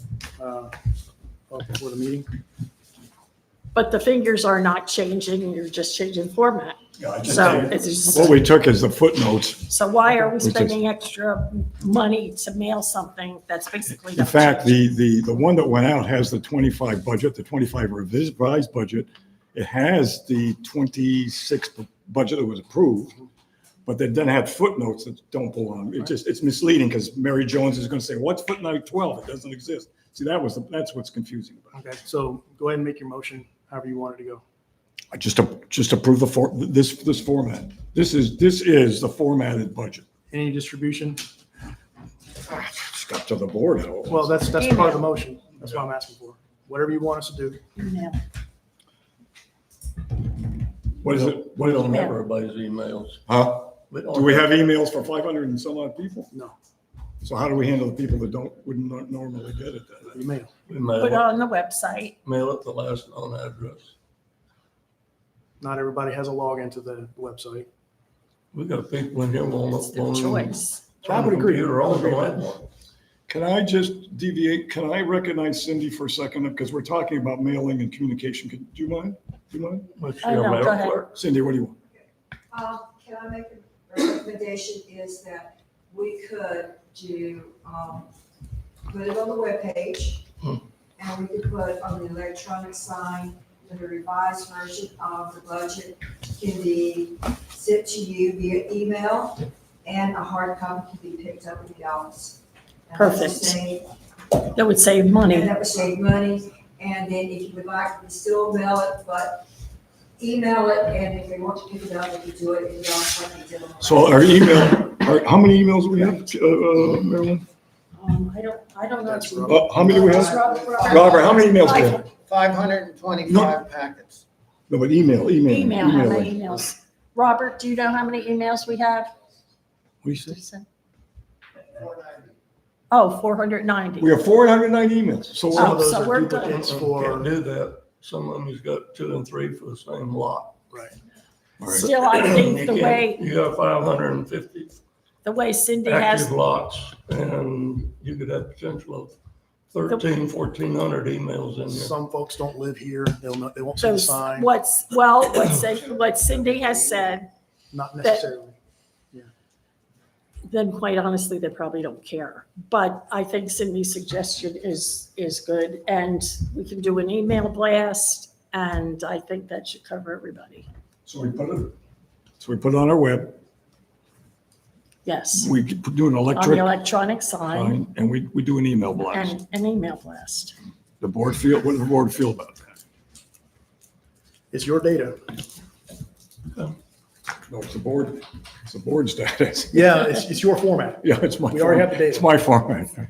before the meeting. But the figures are not changing, you're just changing format. So it's, What we took is the footnotes. so why are we Which is- spending extra money to mail something that's basically? In fact, the one that went out has the 25 budget, the 25 revised budget. It has the 26 budget that was approved, but they then had footnotes that don't belong. It's misleading because Mary Jones is going to say, what's footnote 12? It doesn't exist. See, that's what's confusing about it. Okay, so go ahead and make your motion however you want it to go. I just approve this format. This is the formatted budget. Any distribution? It's up to the board. Well, that's part of the motion. That's what I'm asking for. Whatever you want us to do. Email. What is it? We don't have everybody's emails. Huh? don't Do we have emails for 500 and some odd people? No, So how do we handle the people that wouldn't normally get it then? email. We Put mail it it, on the website. mail it the last known address. Not everybody has a login to the website. We got people in here It's their on choice. I would agree. Computer, all I would agree the with time. Can I just deviate? Can I recognize Cindy for a second? Because we're talking about mailing and communication. Do you mind? Do you mind? What's Oh, your no, mail go ahead. clerk? Cindy, what do you want? Can I make a recommendation is that we could put it on the webpage, and we could put on the electronic sign, that a revised version of the budget can be sent to you via email, and a hard copy can be picked up in the office. And that would Perfect. save- That would save money. And that would save money, and then if you would like, we still mail it, but email it, and if they want to pick it up, they can do it in the office like they did on the So our email, how many emails do we have, Marilyn? I don't know. That's Robert. How many do we have? Robert, how many emails do we have? 525 packets. No, but email. Email, how many emails? Robert, do you know how many emails we have? What do you say? Oh, 490. We have 490 emails. So Some Oh, of those so are we're duplicates Can't for, do that. Some of them, he's got 2 and 3 for the same lot. right. All right. Still, I think You the can't- way, You got 550 the way Cindy has, active lots, and you could have potential of 1,400 emails in there. Some folks don't live here. They won't see the those, sign, what Cindy has said, not necessarily. then quite honestly, they probably don't care. But I think Cindy's suggestion is good, and we can do an email blast, and I think that should cover everybody. So we put it on our web. Yes, We do an on the electric electronic sign sign, and we do an email blast. and an email blast. What does the board feel about that? It's your data. No, it's the board's data. Yeah, it's your format. Yeah, it's my. We already have the data. It's my format And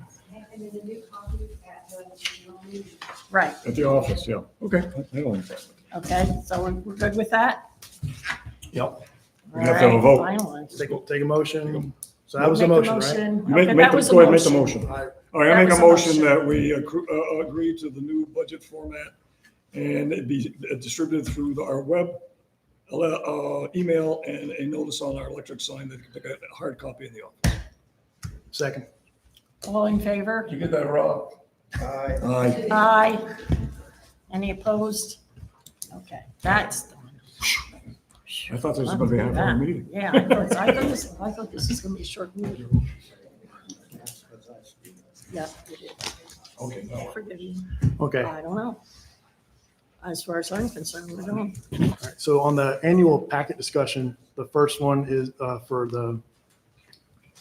then the new copy at the, Right, at the office, yeah. Okay. I don't have a problem. okay, so we're good with that? Yep. We have to have a vote. Finally. Take a motion. So that was the Make motion, right? Okay, that was Go ahead, make the motion. motion. All right. All right, That I make was a a motion motion. that we agree to the new budget format and it be distributed through our web, email, and a notice on our electric sign that can pick a hard copy in the office. Second. All in favor? Did you get that, Rob? Aye. Aye. Aye. Any opposed? Okay, that's done. I thought this was going to be a half-hour meeting. Yeah, I thought this was gonna be a short meeting. Yeah, it is. Okay, no. Forgive me. Okay. I don't know. as far as I'm concerned, we don't. All right, so on the annual packet discussion, the first one is for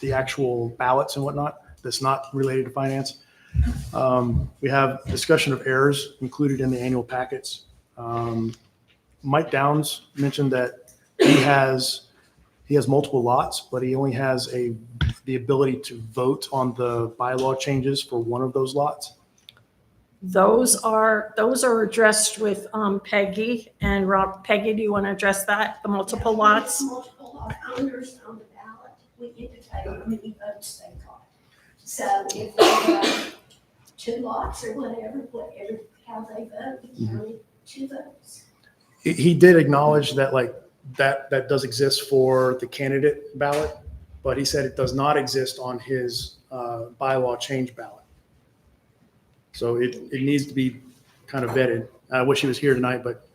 the actual ballots and whatnot, that's not related to finance. We have discussion of errors included in the annual packets. Mike Downs mentioned that he has multiple lots, but he only has the ability to vote on the bylaw changes for one of those lots. Those are addressed with Peggy and Rob. Peggy, do you want to address that, the multiple lots? Multiple lot owners on the ballot, we indicate how many votes they got. So if they have 2 lots or whatever, how they vote, it's only 2 votes. He did acknowledge that that does exist for the candidate ballot, but he said it does not exist on his bylaw change ballot. So it needs to be kind of vetted. I wish he was here tonight, but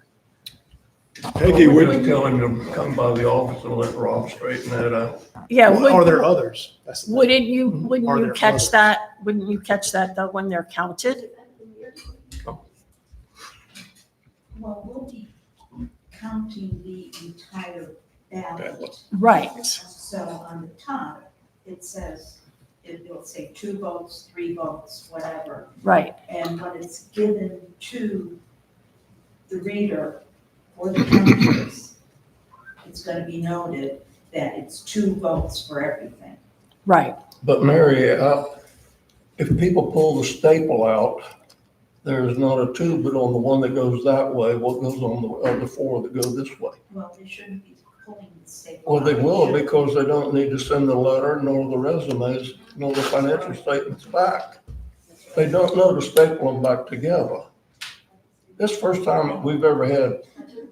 Peggy, We would, just tell him to come by the office and let Rob straighten that out. Yeah, are there others? That's- wouldn't you Are there catch others? that? Wouldn't you catch that though when they're counted? Well, we'll be counting the entire ballot. Right. So on the top, it says, it'll say 2 votes, 3 votes, whatever. Right. And when it's given to the reader or the counters, it's gonna be noted that it's 2 votes for everything. Right. But Mary, if people pull the staple out, there's not a 2, but on the one that goes that way, what goes on the other 4 that go this way? Well, they shouldn't be pulling the staple. Well, they out. will should- because they don't need to send the letter, nor the resumes, nor the financial statements back. They don't know to staple them back together. This first time we've ever had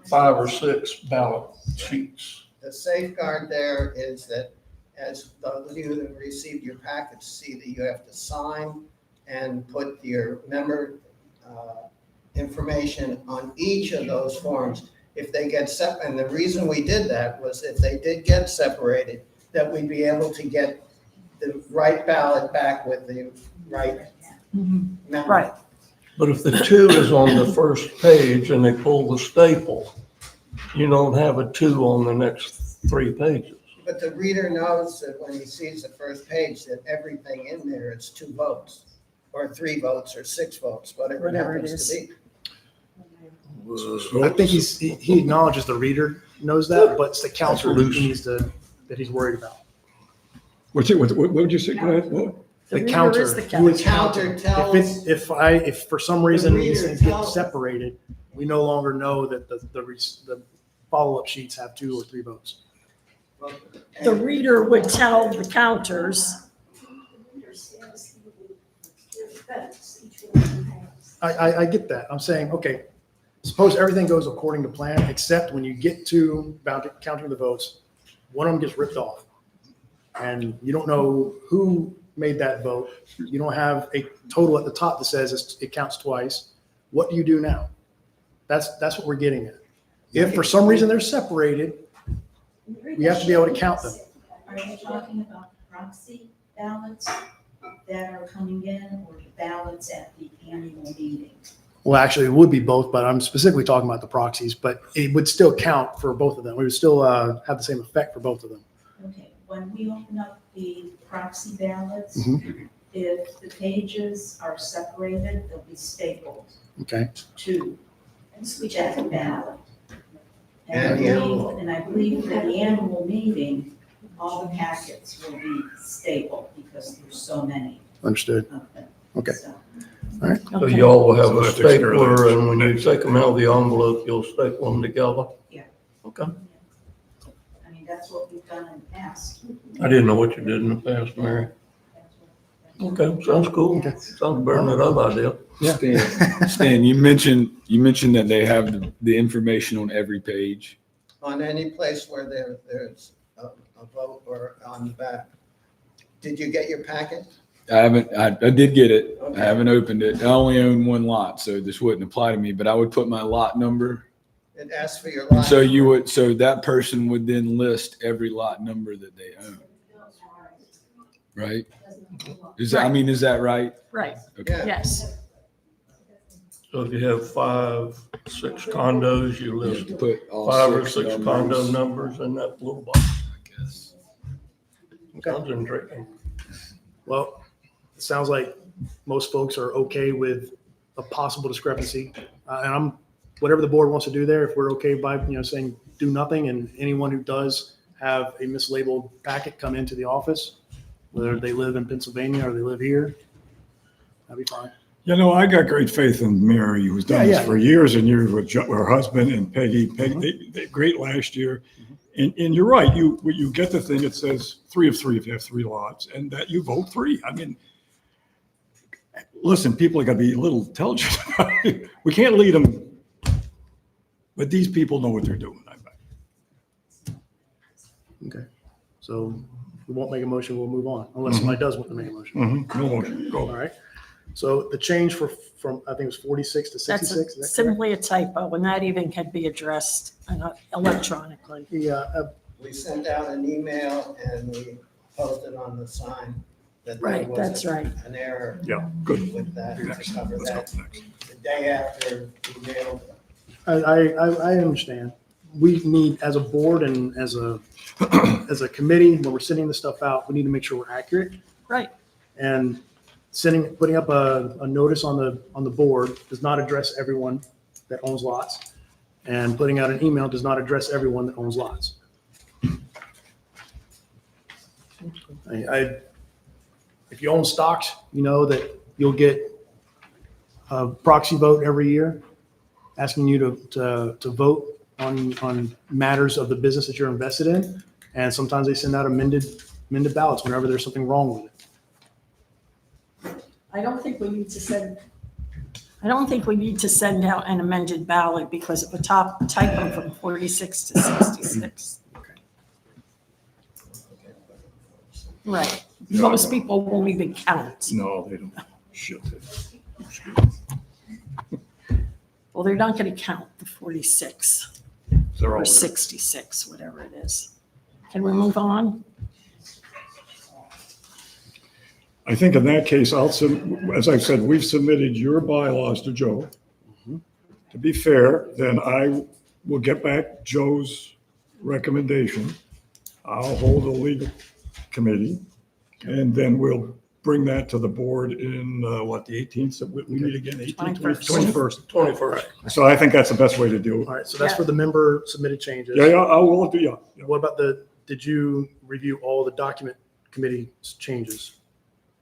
5 or 6 ballot sheets. The safeguard there is that as those of you that received your packets see that you have to sign and put your member information on each of those forms. If they get and the reason we did that was if they did get separated, that we'd be able to get the right ballot back with the right member. Right. But if the 2 is on the first page and they pull the staple, you don't have a 2 on the next 3 pages. But the reader knows that when he sees the first page, that everything in there is 2 votes, or 3 votes, or 6 votes, whatever it Whatever it happens to be. I think he acknowledges the reader knows that, but it's the counselor that he's worried about. what would you say? Go ahead. What? The The reader counter. is the Who is counter. Counter tells. If for some reason The these reader things get tells- separated, we no longer know that the follow-up sheets have 2 or 3 votes. The reader would tell the counters. I get that. I'm saying, okay, suppose everything goes according to plan, except when you get to counting the votes, one of them gets ripped off. And you don't know who made that vote. You don't have a total at the top that says it counts twice. What do you do now? That's what we're getting at. If for some reason they're separated, we have to be able to count them. Are you talking about proxy ballots that are coming in or the ballots at the annual meeting? Well, actually, it would be both, but I'm specifically talking about the proxies, but it would still count for both of them. We would still have the same effect for both of them. Okay, when we open up the proxy ballots, Mhm. if the pages are separated, they'll be stapled Okay. to that ballot. And the annual. And I believe for the annual meeting, all the packets will be stapled because there's so many Understood. of them. Okay. So, So y'all will have So a that takes care of stapler that. and when you take them out of the envelope, you'll staple them together? Yeah. Okay. I mean, that's what we've done in the past. I didn't know what you did in the past, Mary. Okay, sounds cool. Sounds better than that other idea. Stan, you mentioned that they have the information on every page. On any place where there's a vote or on the back. Did you get your packet? I did get it. Okay. I haven't opened it. I only own 1 lot, so this wouldn't apply to me, but I would put my lot number. It asks for your line. So that person would then list every lot number that they own, right? Is that right? Right. Okay. Yeah. Yes. So if you have 5, 6 condos, you You list put all 5 or 6 numbers, condo numbers in that little box. I guess. Sounds intriguing. Well, it sounds like most folks are okay with a possible discrepancy. And I'm, whatever the board wants to do there, if we're okay by, saying do nothing, and anyone who does have a mislabeled packet come into the office, whether they live in Pennsylvania or they live here, that'd be fine. I got great faith in Mary, who's done Yeah, this yeah. for years and years with her husband and Peggy. Peggy, they great last year. And you're right, when you get the thing, it says 3 of 3 if you have 3 lots, and that you vote 3. I mean, listen, people are gonna be a little intelligent about it. We can't lead them, but these people know what they're doing, I bet. Okay. So we won't make a motion, we'll move on, unless somebody does want to make a motion. No motion, All go. right. So the change from, I think it was 46 to That's 66, is that correct? simply a typo, and that even can be addressed electronically. Yeah, We sent out an email and we posted on the sign that there Right, was that's right. an error Yeah, good. with that, Next, to cover let's go that. next. The day after we mailed I understand. We need, as a board and as a committee, when we're sending this stuff out, we need to make sure we're accurate. Right. And putting up a notice on the board does not address everyone that owns lots. And putting out an email does not address everyone that owns lots. If you own stocks, you know that you'll get a proxy vote every year asking you to vote on matters of the business that you're invested in. And sometimes they send out amended ballots whenever there's something wrong with it. I don't think we need to send out an amended ballot because of a typo from 46 to 66. Right. Most people won't even count. No, they don't. Shit. Well, they're not going to count the 46 They're all or there. 66, whatever it is. Can we move on? I think in that case, as I've said, we've submitted your bylaws to Joe. To be fair, then I will get back Joe's recommendation. I'll hold a legal committee, and then we'll bring that to the board in, the 18th, so we meet again, 18th, 21st. 21st. So I think that's the best way to do it. All right, so that's for the member submitted changes. Yeah, I will do, yeah. What about did you review all the document committee changes?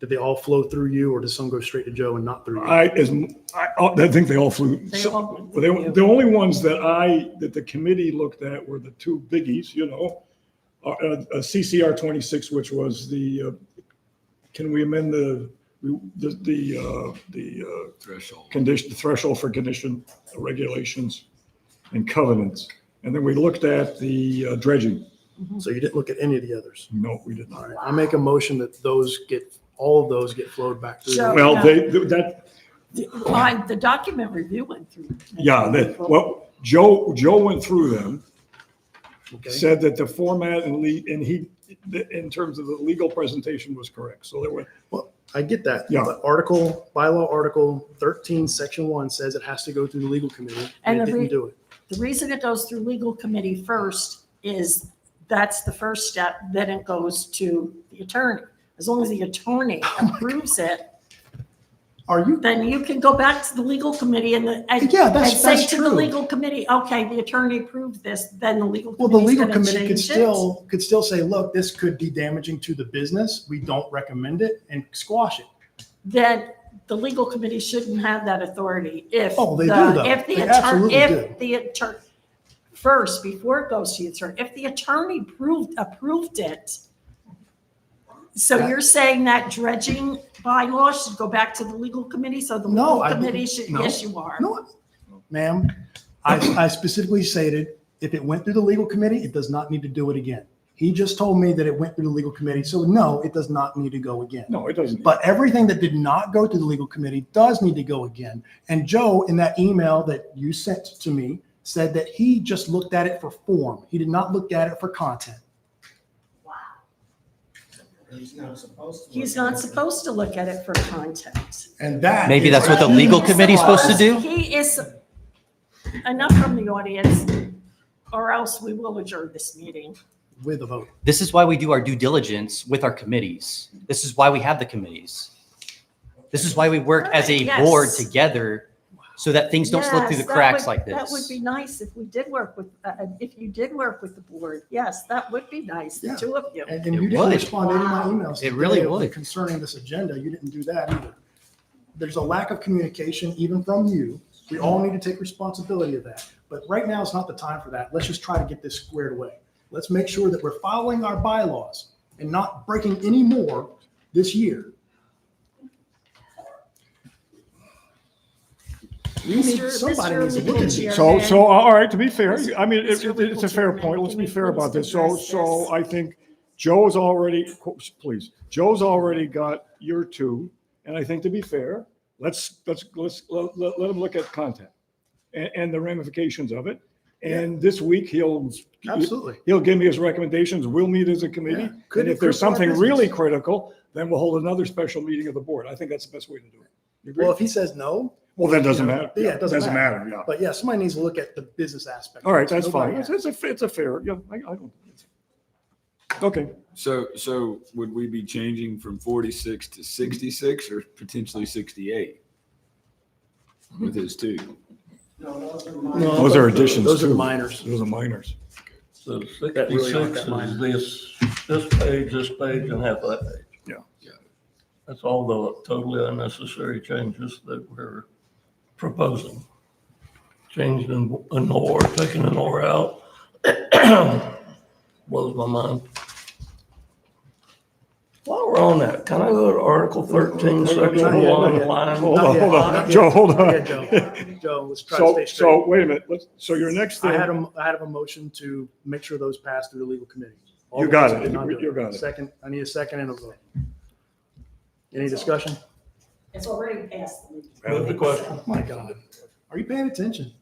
Did they all flow through you, or does some go straight to Joe and not through you? I think they all flew. They all- The only ones that the committee looked at were the 2 biggies, a CCR 26, which was can we amend the Threshold. condition, the threshold for condition regulations and covenants. And then we looked at the dredging. So you didn't look at any of the others? No, we did All not. right, I make a motion that all of those get flowed back through. So- Well, The document review went through. Joe went through them, Okay. said that the format and he, in terms of the legal presentation, was correct. So there were, Well, I get that. Yeah. But bylaw article 13, section 1 says it has to go through the legal committee, and And it the didn't do it. The reason it goes through legal committee first is that's the first step, then it goes to the attorney. As long as the attorney approves it, Are you? then you can go back to the legal committee and Yeah, that's say to the true. legal committee, okay, the attorney approved this, then the legal Well, the committee's legal gonna committee could change it. still say, look, this could be damaging to the business. We don't recommend it, and squash it. Then the legal committee shouldn't have that authority if. Oh, they do, the- though. If the They attorney, absolutely if the attorney, first, before it goes to the attorney, if the attorney approved it, so you're saying that dredging bylaw should go back to the legal committee, so the No, legal I committee didn't. should, No. yes, you are. No, ma'am, I specifically stated, if it went through the legal committee, it does not need to do it again. He just told me that it went through the legal committee, so no, it does not need to go again. no, it doesn't. But everything that did not go through the legal committee does need to go again. And Joe, in that email that you sent to me, said that he just looked at it for form. He did not look at it for content. He's not supposed to. He's not supposed to look at it for content. And that. Maybe is- that's what the legal committee's supposed to do? He is, enough from the audience, or else we will adjourn this meeting. With a vote. This is why we do our due diligence with our committees. This is why we have the committees. This is why we work as a Yes. board together so that things don't slip through the Yes, that cracks would- like That would this. be nice if we did work with, if you did work with the board. Yes, that would be nice, the Yeah. two of you. And It you didn't would. respond to any of my emails. It really today would. Concerning this agenda, you didn't do that either. There's a lack of communication even from you. We all need to take responsibility of that. But right now is not the time for that. Let's just try to get this squared away. Let's make sure that we're following our bylaws and not breaking any more this year. We need, somebody Mr. needs to look at Chairman. this. So, all right, to be fair, I mean, Mr. it's a fair Chairman, point. Let's can be we fair about please this. So, address this? I think Joe's already, please, Joe's already got your two. And I think to be fair, let's let him look at content and the ramifications of it. And this week Absolutely. he'll give me his recommendations. We'll meet as a committee. Yeah. Could And be if there's critical something business. really critical, then we'll hold another special meeting of the board. I think that's the best way to do it. You agree? Well, if he says no, Well, that doesn't matter. Yeah, it doesn't matter, yeah. but yeah, somebody needs to look at the business aspect. All right, that's Nobody fine. has. It's a fair, yeah, I don't. Okay, So would we be changing from 46 to 66 or potentially 68 with his two? No, those are No. mine. those are additions Those are too. minors. Those are minors. So That really aren't 66 that minor. is this page, and half that page. Yeah. That's all the totally unnecessary changes that we're proposing. Changed an or, taking an or out. Blows my mind. While we're on that, can I go to Article 13, Section Not yet, 1, not yet. line? Hold Not on, yet, hold not on. yet. Joe, hold Not on. yet, Joe, let's try to stay straight. So wait a minute. So your next I thing, had a motion to make sure those pass through the legal committee. All You the got ones it. that did not do You got it. Second, I need a second and a vote. Any discussion? It's already passed. Move the question. Oh my God. Are you paying attention?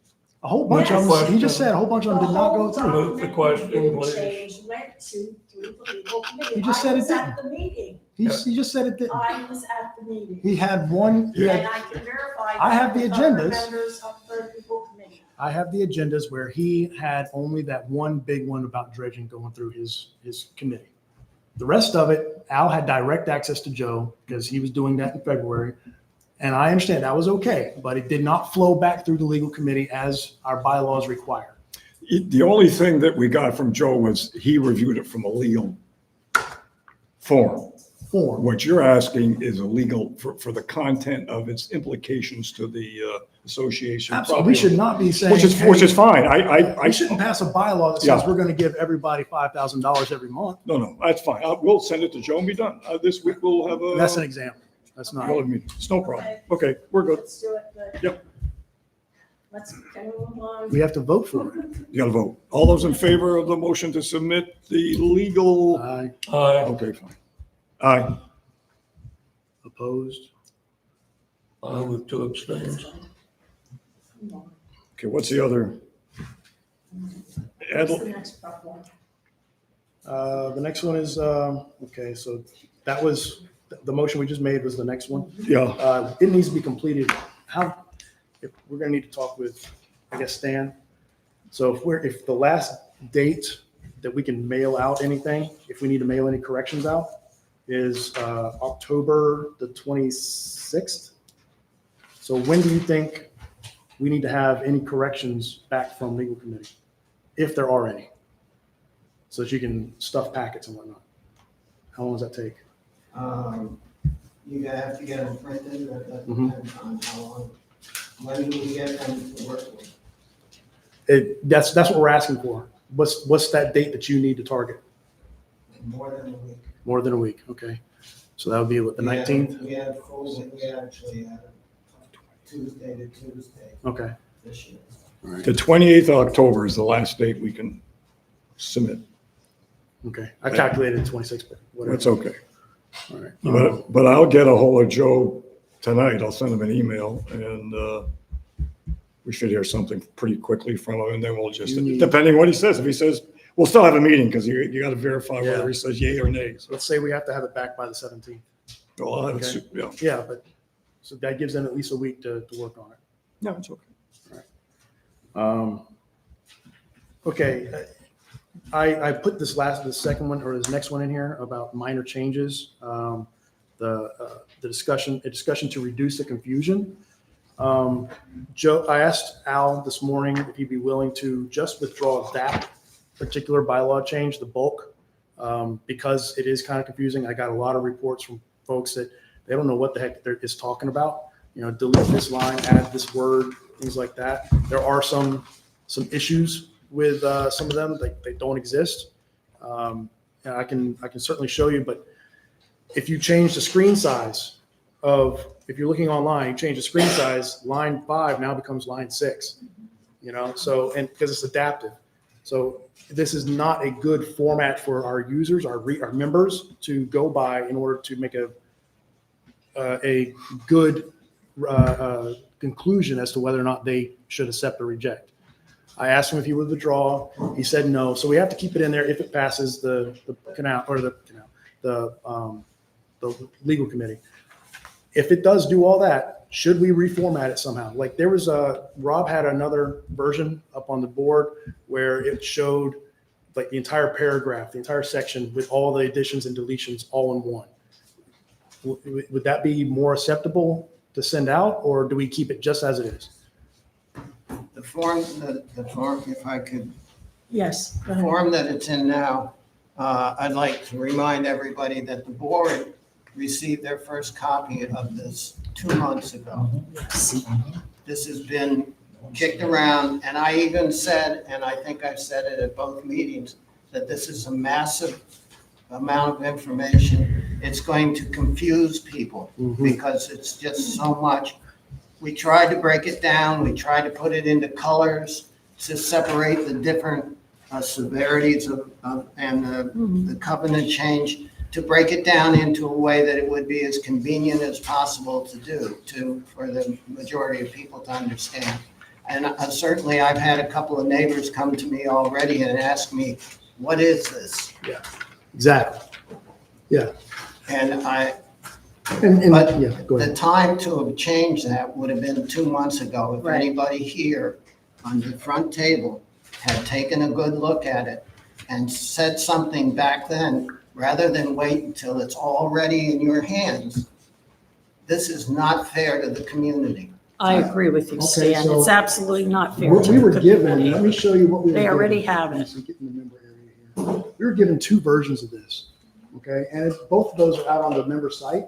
A whole bunch Yes. of them, he just said a whole bunch of them did not go through. Move the question, please. Change went through the legal committee. He just said it I was at the meeting. He just said it didn't. I was at the meeting. He had one, And I can verify. I have that the with other agendas. Members of the legal committee. I have the agendas where he had only that one big one about dredging going through his committee. The rest of it, Al had direct access to Joe because he was doing that in February. And I understand that was okay, but it did not flow back through the legal committee as our bylaws require. the only thing that we got from Joe was he reviewed it from a legal form. What you're asking is illegal for the content of its implications to the association. Absolutely. We should not be saying. Which is fine. I We shouldn't pass a bylaw that says Yeah. we're going to give everybody $5,000 every month. No, that's fine. We'll send it to Joe and be done. This week we'll have a. That's an example. That's not. It's no problem. Okay, we're good. Let's do it, but. Yep. Let's, can we move on? We have to vote for it. You gotta vote. All those in favor of the motion to submit the legal? Aye. Okay, fine. Aye. Opposed? With 2 abstains. Okay, what's the other? What's the next problem? The next one is, okay, so that was, the motion we just made was the next one. Yeah, It needs to be completed. If we're gonna need to talk with, I guess, Stan. So if the last date that we can mail out anything, if we need to mail any corrections out, is October the 26th. So when do you think we need to have any corrections back from legal committee? If there are any? So that you can stuff packets and whatnot. How long does that take? You have to get them printed, that Mhm. depends on how long. When do we get them to work with? That's what we're asking for. What's that date that you need to target? More than a week. More than a week, okay. So that would be what, the We had- 19th? We had we actually had Tuesday to Tuesday Okay. this year. the 28th of October is the last date we can submit. Okay. I calculated 26, but whatever. That's okay. All right. But I'll get a hold of Joe tonight. I'll send him an email and we should hear something pretty quickly from him and then we'll just, You need- depending what he says. If he says, We'll still have a meeting because you got to verify whether Yeah. he says yay or nay. So, Let's say we have to have it back by the 17th. well, I'll have it Okay. soon, yeah. Yeah, but, so that gives them at least a week to work on it. No, it's okay. Okay, I put the second one, or this next one in here about minor changes. The discussion to reduce the confusion. Joe, I asked Al this morning if he'd be willing to just withdraw that particular bylaw change, the bulk, because it is kind of confusing. I got a lot of reports from folks that they don't know what the heck they're talking about. You know, delete this line, add this word, things like that. There are some issues with some of them. They don't exist. And I can certainly show you, but if you change the screen size of, if you're looking online, you change the screen size, line 5 now becomes line 6, you know, so, and because it's adaptive. So this is not a good format for our users, our members to go by in order to make a good conclusion as to whether or not they should accept or reject. I asked him if he would withdraw. He said no. So we have to keep it in there if it passes the legal committee. If it does do all that, should we reformat it somehow? Like there was Rob had another version up on the board where it showed like the entire paragraph, the entire section with all the additions and deletions all in one. Would that be more acceptable to send out, or do we keep it just as it is? The form, if I could, Yes. go the ahead. form that it's in now, I'd like to remind everybody that the board received their first copy of this 2 months ago. This has been kicked around, and I even said, and I think I've said it at both meetings, that this is a massive amount of information. It's going to confuse people because it's just so much. We tried to break it down. We tried to put it into colors to separate the different severities and the covenant change, to break it down into a way that it would be as convenient as possible to do for the majority of people to understand. And certainly I've had a couple of neighbors come to me already and ask me, what is this? Yeah, exactly. Yeah. And But yeah, go the ahead. time to have changed that would have been 2 months ago. If Right. anybody here on the front table had taken a good look at it and said something back then, rather than wait until it's already in your hands, this is not fair to the community. I agree with you, Okay, Stan. so It's absolutely not fair What to we were the given, community. let me show you what we were They given. already have it. So get in the member area here. We were given 2 versions of this, okay? And both of those are out on the member site.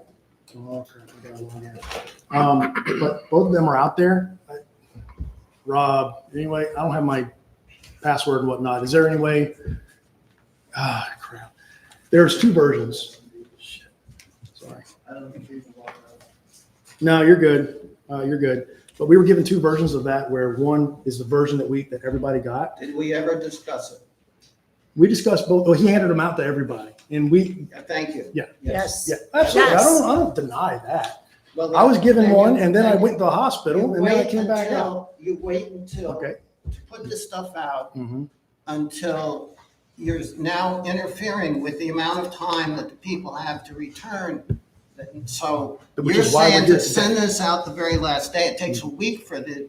Oh, crap, I got one here. But both of them are out there. Rob, anyway, I don't have my password and whatnot. Is there any way? Ah, crap. There's 2 versions. Shit. Sorry. No, you're good. You're good. But we were given 2 versions of that, where one is the version that everybody got. Did we ever discuss it? We discussed both. Well, he handed them out to everybody, and we, Thank you. Yeah. Yes. yeah, absolutely. Yes. I don't deny that. Well, I was given then one, you- and then I you- went to the hospital, you and then I wait came back out. You wait until, Okay. to put this stuff out, Mhm. until you're now interfering with the amount of time that the people have to return. So Which you're is why we're saying here to today. send this out the very last day. It takes a week for the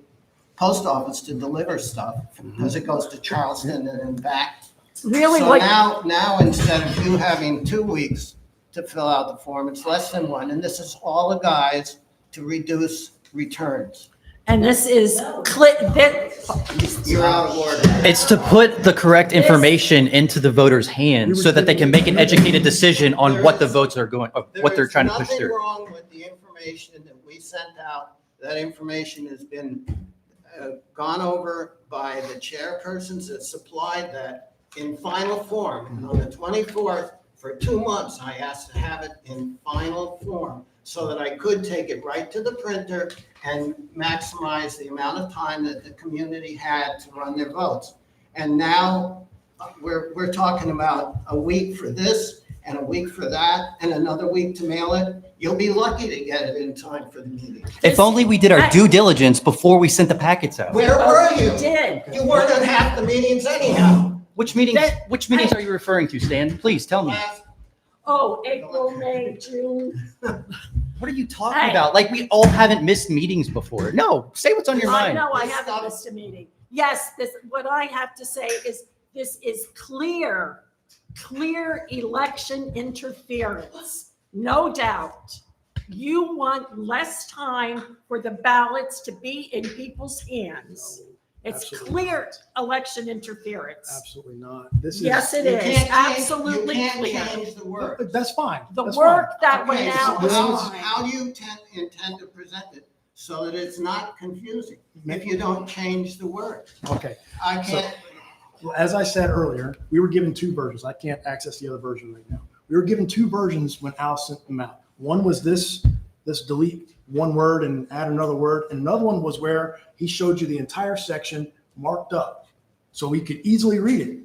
post office to deliver stuff because it goes to Charleston and then back. Really, So what, now instead of you having 2 weeks to fill out the form, it's less than 1. And this is all the guys to reduce returns. and this is, You're out of order. It's to put the correct information into the voters' hands so that they can make an educated decision on what the votes are going, what they're trying to push There is through. nothing wrong with the information that we sent out. That information has been gone over by the chairpersons that supplied that in final form. And on the 24th, for 2 months, I asked to have it in final form so that I could take it right to the printer and maximize the amount of time that the community had to run their votes. And now we're talking about a week for this and a week for that and another week to mail it. You'll be lucky to get it in time for the meeting. If only we did our due diligence before we sent the packets out. Where were you? did. You weren't at half the meetings anyhow. Which meetings, That- which meetings are you referring to, Stan? Please tell me. Oh, April, May, June. What are you talking Hey. about? Like we all haven't missed meetings before. No, say what's on your I mind. know, I haven't missed a meeting. Yes, what I have to say is, this is clear election interference, no doubt. You want less time for the ballots to be in people's hands. It's Absolutely clear not. election interference. Absolutely not. This is. Yes, it You is, can't change- absolutely You can't clear. change the word. That's fine. The That's work fine. that went Okay, out so was how fine. do you intend to present it so that it's not confusing if you don't change the word? Okay. I can't, Well, as I said earlier, we were given two versions. I can't access the other version right now. We were given two versions when Al sent them out. One was this delete one word and add another word. And another one was where he showed you the entire section marked up so we could easily read it.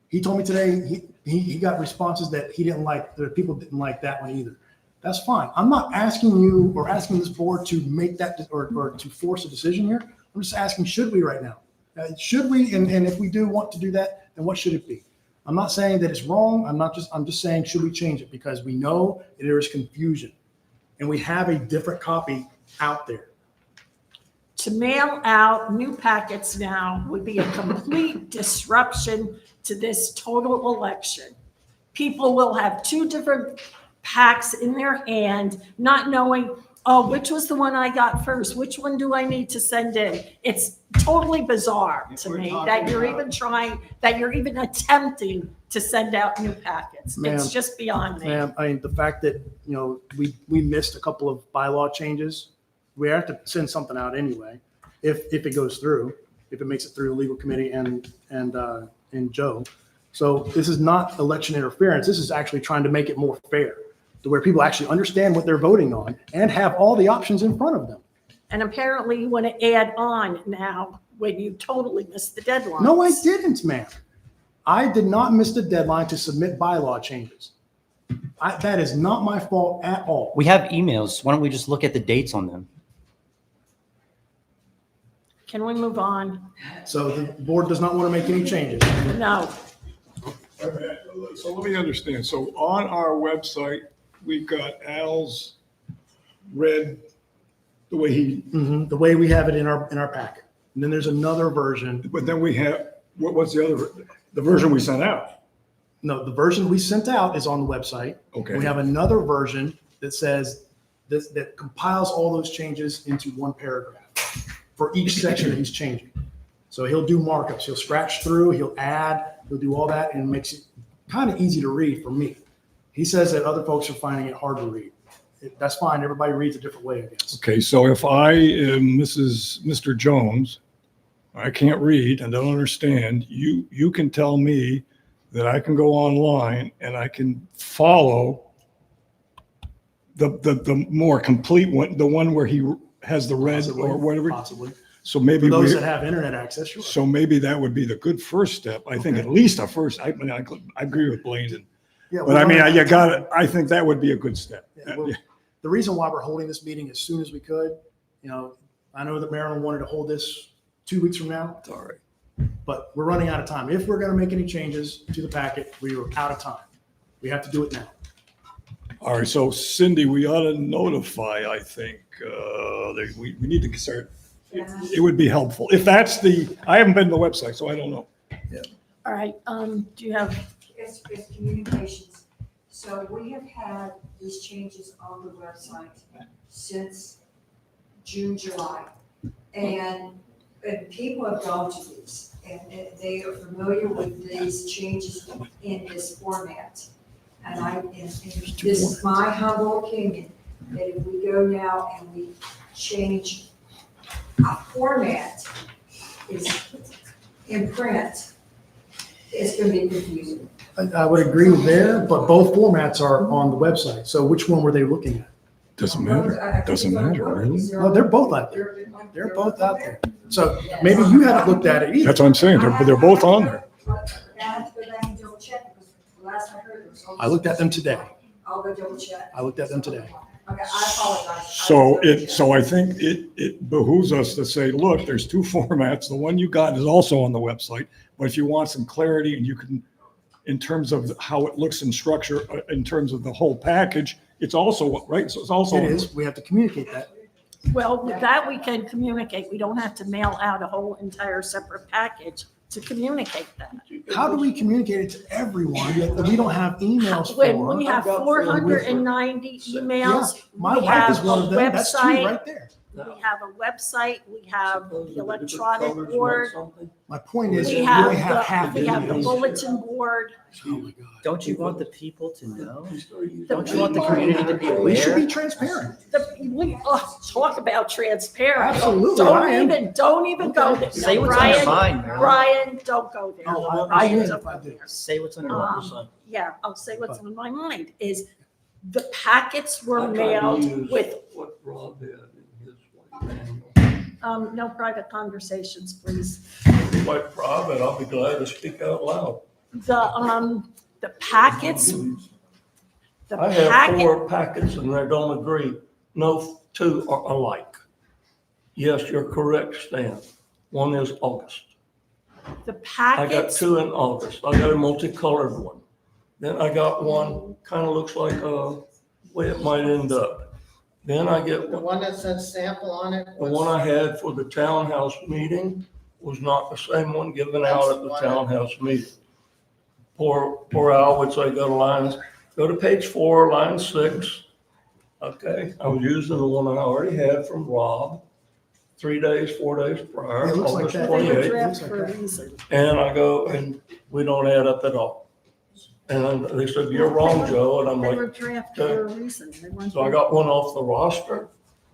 He told me today he got responses that he didn't like, that people didn't like that one either. That's fine. I'm not asking you or asking this board to make that or to force a decision here. I'm just asking, should we right now? Should we? And if we do want to do that, then what should it be? I'm not saying that it's wrong. I'm just saying, should we change it? Because we know there is confusion and we have a different copy out there. To mail out new packets now would be a complete disruption to this total election. People will have two different packs in their hand, not knowing, oh, which was the one I got first? Which one do I need to send in? It's totally bizarre If to we're me talking that you're about- even attempting to send out new packets. Ma'am, It's just beyond me. Ma'am, I mean, the fact that, we missed a couple of bylaw changes, we have to send something out anyway, if it goes through, if it makes it through the legal committee and Joe. So this is not election interference. This is actually trying to make it more fair to where people actually understand what they're voting on and have all the options in front of them. And apparently you want to add on now when you totally missed the deadline. No, I didn't, ma'am. I did not miss the deadline to submit bylaw changes. That is not my fault at all. We have emails. Why don't we just look at the dates on them? Can we move on? So the board does not want to make any changes. No. So let me understand. So on our website, we've got Al's read the way he, The way we have it in our packet. And then there's another version. but then we have, what's the other, the version we sent out? No, the version we sent out is on the website. Okay. We have another version that says, that compiles all those changes into one paragraph for each section that he's changing. So he'll do markups, he'll scratch through, he'll add, he'll do all that, and it makes it kind of easy to read for me. He says that other folks are finding it hard to read. That's fine, everybody reads a different way, I guess. Okay, so if I am Mr. Jones, I can't read and don't understand, you can tell me that I can go online and I can follow the more complete one, the one where he has the red Possibly, or whatever. Possibly. So maybe For those we, that have internet access, sure. so maybe that would be the good first step. I think Okay. at least a first, I mean, I agree with Blaine. Yeah, But I we're mean, running you out of got time. it. I think that would be a good step. Yeah, well, the reason why we're holding this meeting as soon as we could, I know that Maryland wanted to hold this 2 weeks from now, All right. but we're running out of time. If we're going to make any changes to the packet, we are out of time. We have to do it now. All right, so Cindy, we ought to notify, I think, we need to start, it would be helpful. If that's I haven't been to the website, so I don't know. All right, do you have, It's communications. So we have had these changes on the website since June, July. And people have gone to these and they are familiar with these changes in this format. And this is my humble opinion, that if we go now and we change a format is in print, it's gonna be confusing. I would agree there, but both formats are on the website. So which one were they looking at? Doesn't matter. Doesn't matter, really. No, they're both out there. They're both out there. So maybe you haven't looked at it either. That's what I'm saying, they're both on there. I have to go back and double check because the last I heard it was. I looked at them today. I'll go double check. I looked at them today. Okay, I apologize. So I think it behooves us to say, look, there's two formats. The one you got is also on the website, but if you want some clarity and you can, in terms of how it looks in structure, in terms of the whole package, it's also, right? So it's also. It is, we have to communicate that. Well, with that we can communicate. We don't have to mail out a whole entire separate package to communicate that. How do we communicate it to everyone that we don't have emails When for? we have 490 Yeah, emails, my we wife is have one a of them. That's two website, right there. we have a website, we have the electronic board, My point is, we we have only have half we have the videos. bulletin board. Oh my God. Don't you want the people to know? The Don't you want the people- community to be We should be aware? transparent. Talk about transparent. Absolutely, I am. Don't even go there. Say what's on your Brian, mind, Marilyn. Brian, don't go there. Oh, I am Don't if I go do. there. Say what's on your mind. Yeah, I'll say what's on my mind is the packets were mailed with, What Rob did in his manual. no private conversations, please. Quite private, I'll be glad to speak out loud. The packets, the I have packet, 4 packets and they don't agree. No 2 are alike. Yes, you're correct, Stan. One is August. the I got packets, 2 in August. I got a multicolored one. Then I got one, kind of looks like way it might end up. Then I get The one, one that says sample on it? the one I had for the townhouse meeting was not the same one given out at the townhouse meeting. Poor Al would say, go to page 4, line 6. Okay, I was using the one I already had from Rob, 3 days, 4 days prior, It looks like August that. they were 28th. drafted for a reason. And I go, and we don't add up at all. And they said, you're wrong, Joe, and I'm They like, were drafted for a reason. They weren't- so I got one off the roster,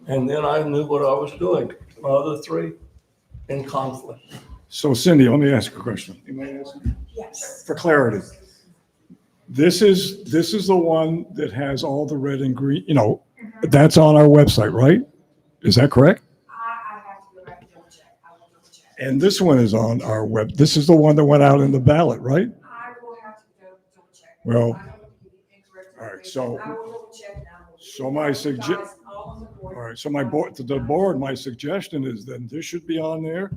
and then I knew what I was doing. My other 3 in conflict. So Cindy, let me ask you a question. You may ask Yes. for clarity. This is the one that has all the red and green, that's on our website, right? Is that correct? I have to go back and double check. I will double check. And this one is on our web. This is the one that went out in the ballot, right? I will have to go double check. Well, I don't want to give you incorrect all right, information. so- I will double check and I will. so my Guys, all on the board. All right, so my board, to the board, my suggestion is then this should be on there.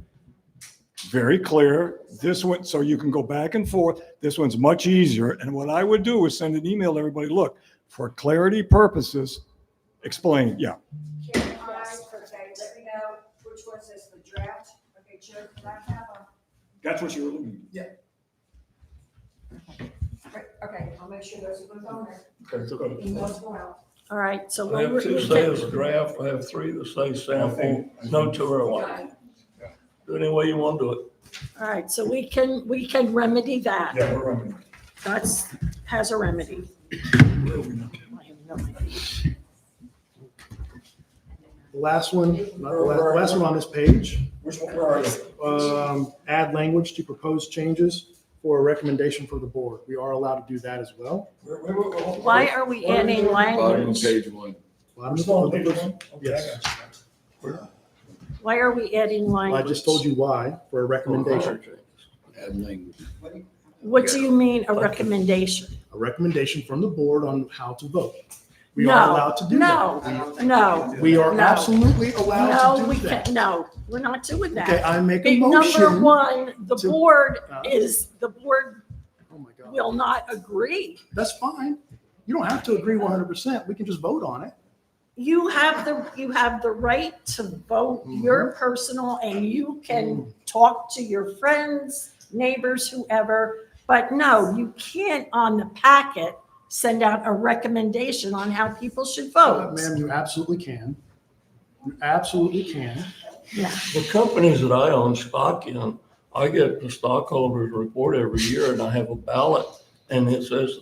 Very clear. This one, so you can go back and forth. This one's much easier. And what I would do is send an email to everybody, look, for clarity purposes, explain, yeah. Can I, okay, let me know which one says the draft. Okay, Joe, can I have a, That's what you were looking okay, I'll make sure those are both on there. at. Okay, good. Emails go out. All right, so I have 2 say it's a draft, I have 3 that say sample, no 2 are alike. Do it any way you want to do it. all right, so we can remedy that. Yeah, we're running. Has a remedy. I have no idea. The last one, the last one on this page, Which one, where are you? add language to propose changes for a recommendation for the board. We are allowed to do that as well. Why are we adding Bottom of language? page 1. It's on page 1? Okay, I Yes. got you. Why are we adding language? I just told you why, for a recommendation. Add language. What do you mean, a recommendation? A recommendation from the board on how to vote. We are No, allowed to do that. no, We are no. absolutely allowed no, to we do that. can't, no, we're not doing Okay, that. I make a Number motion. one, the to- board Uh, the board Oh my God. will not agree. That's fine. You don't have to agree 100%. We can just vote on it. You have the right to vote Mm-hmm. your personal, and you can talk to your friends, neighbors, whoever. But no, you can't on the packet send out a recommendation on how people should vote. Ma'am, you absolutely can. You absolutely can. Yeah. The companies that I own stock in, I get the stockholders report every year and I have a ballot and it says,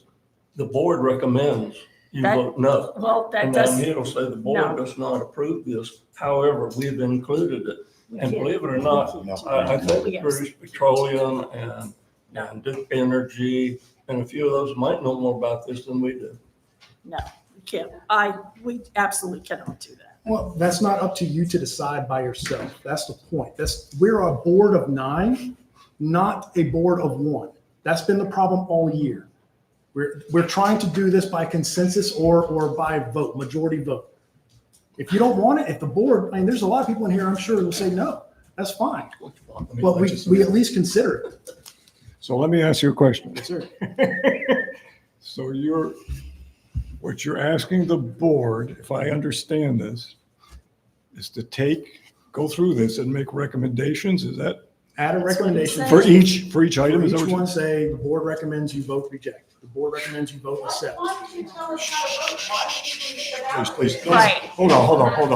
the board recommends you That- vote no. Well, that And then does, it'll say the No. board does not approve this. However, we've included it. And believe it or not, I think Yes. British Petroleum and Duke Energy and a few of those might know more about this than we do. no, you can't. We absolutely cannot do that. Well, that's not up to you to decide by yourself. That's the point. We're a board of 9, not a board of 1. That's been the problem all year. We're trying to do this by consensus or by vote, majority vote. If you don't want it, if the board, I mean, there's a lot of people in here, I'm sure, will say no. That's fine. But we at least consider it. So let me ask you a question. Yes, sir. So what you're asking the board, if I understand this, is to go through this and make recommendations, is that Add a recommendation. for each item? For Is that each what you- one say, the board recommends you vote reject. The board recommends you vote accept. Why don't you tell us how to vote? Why don't you get it out? Please, please. Right. Hold on. But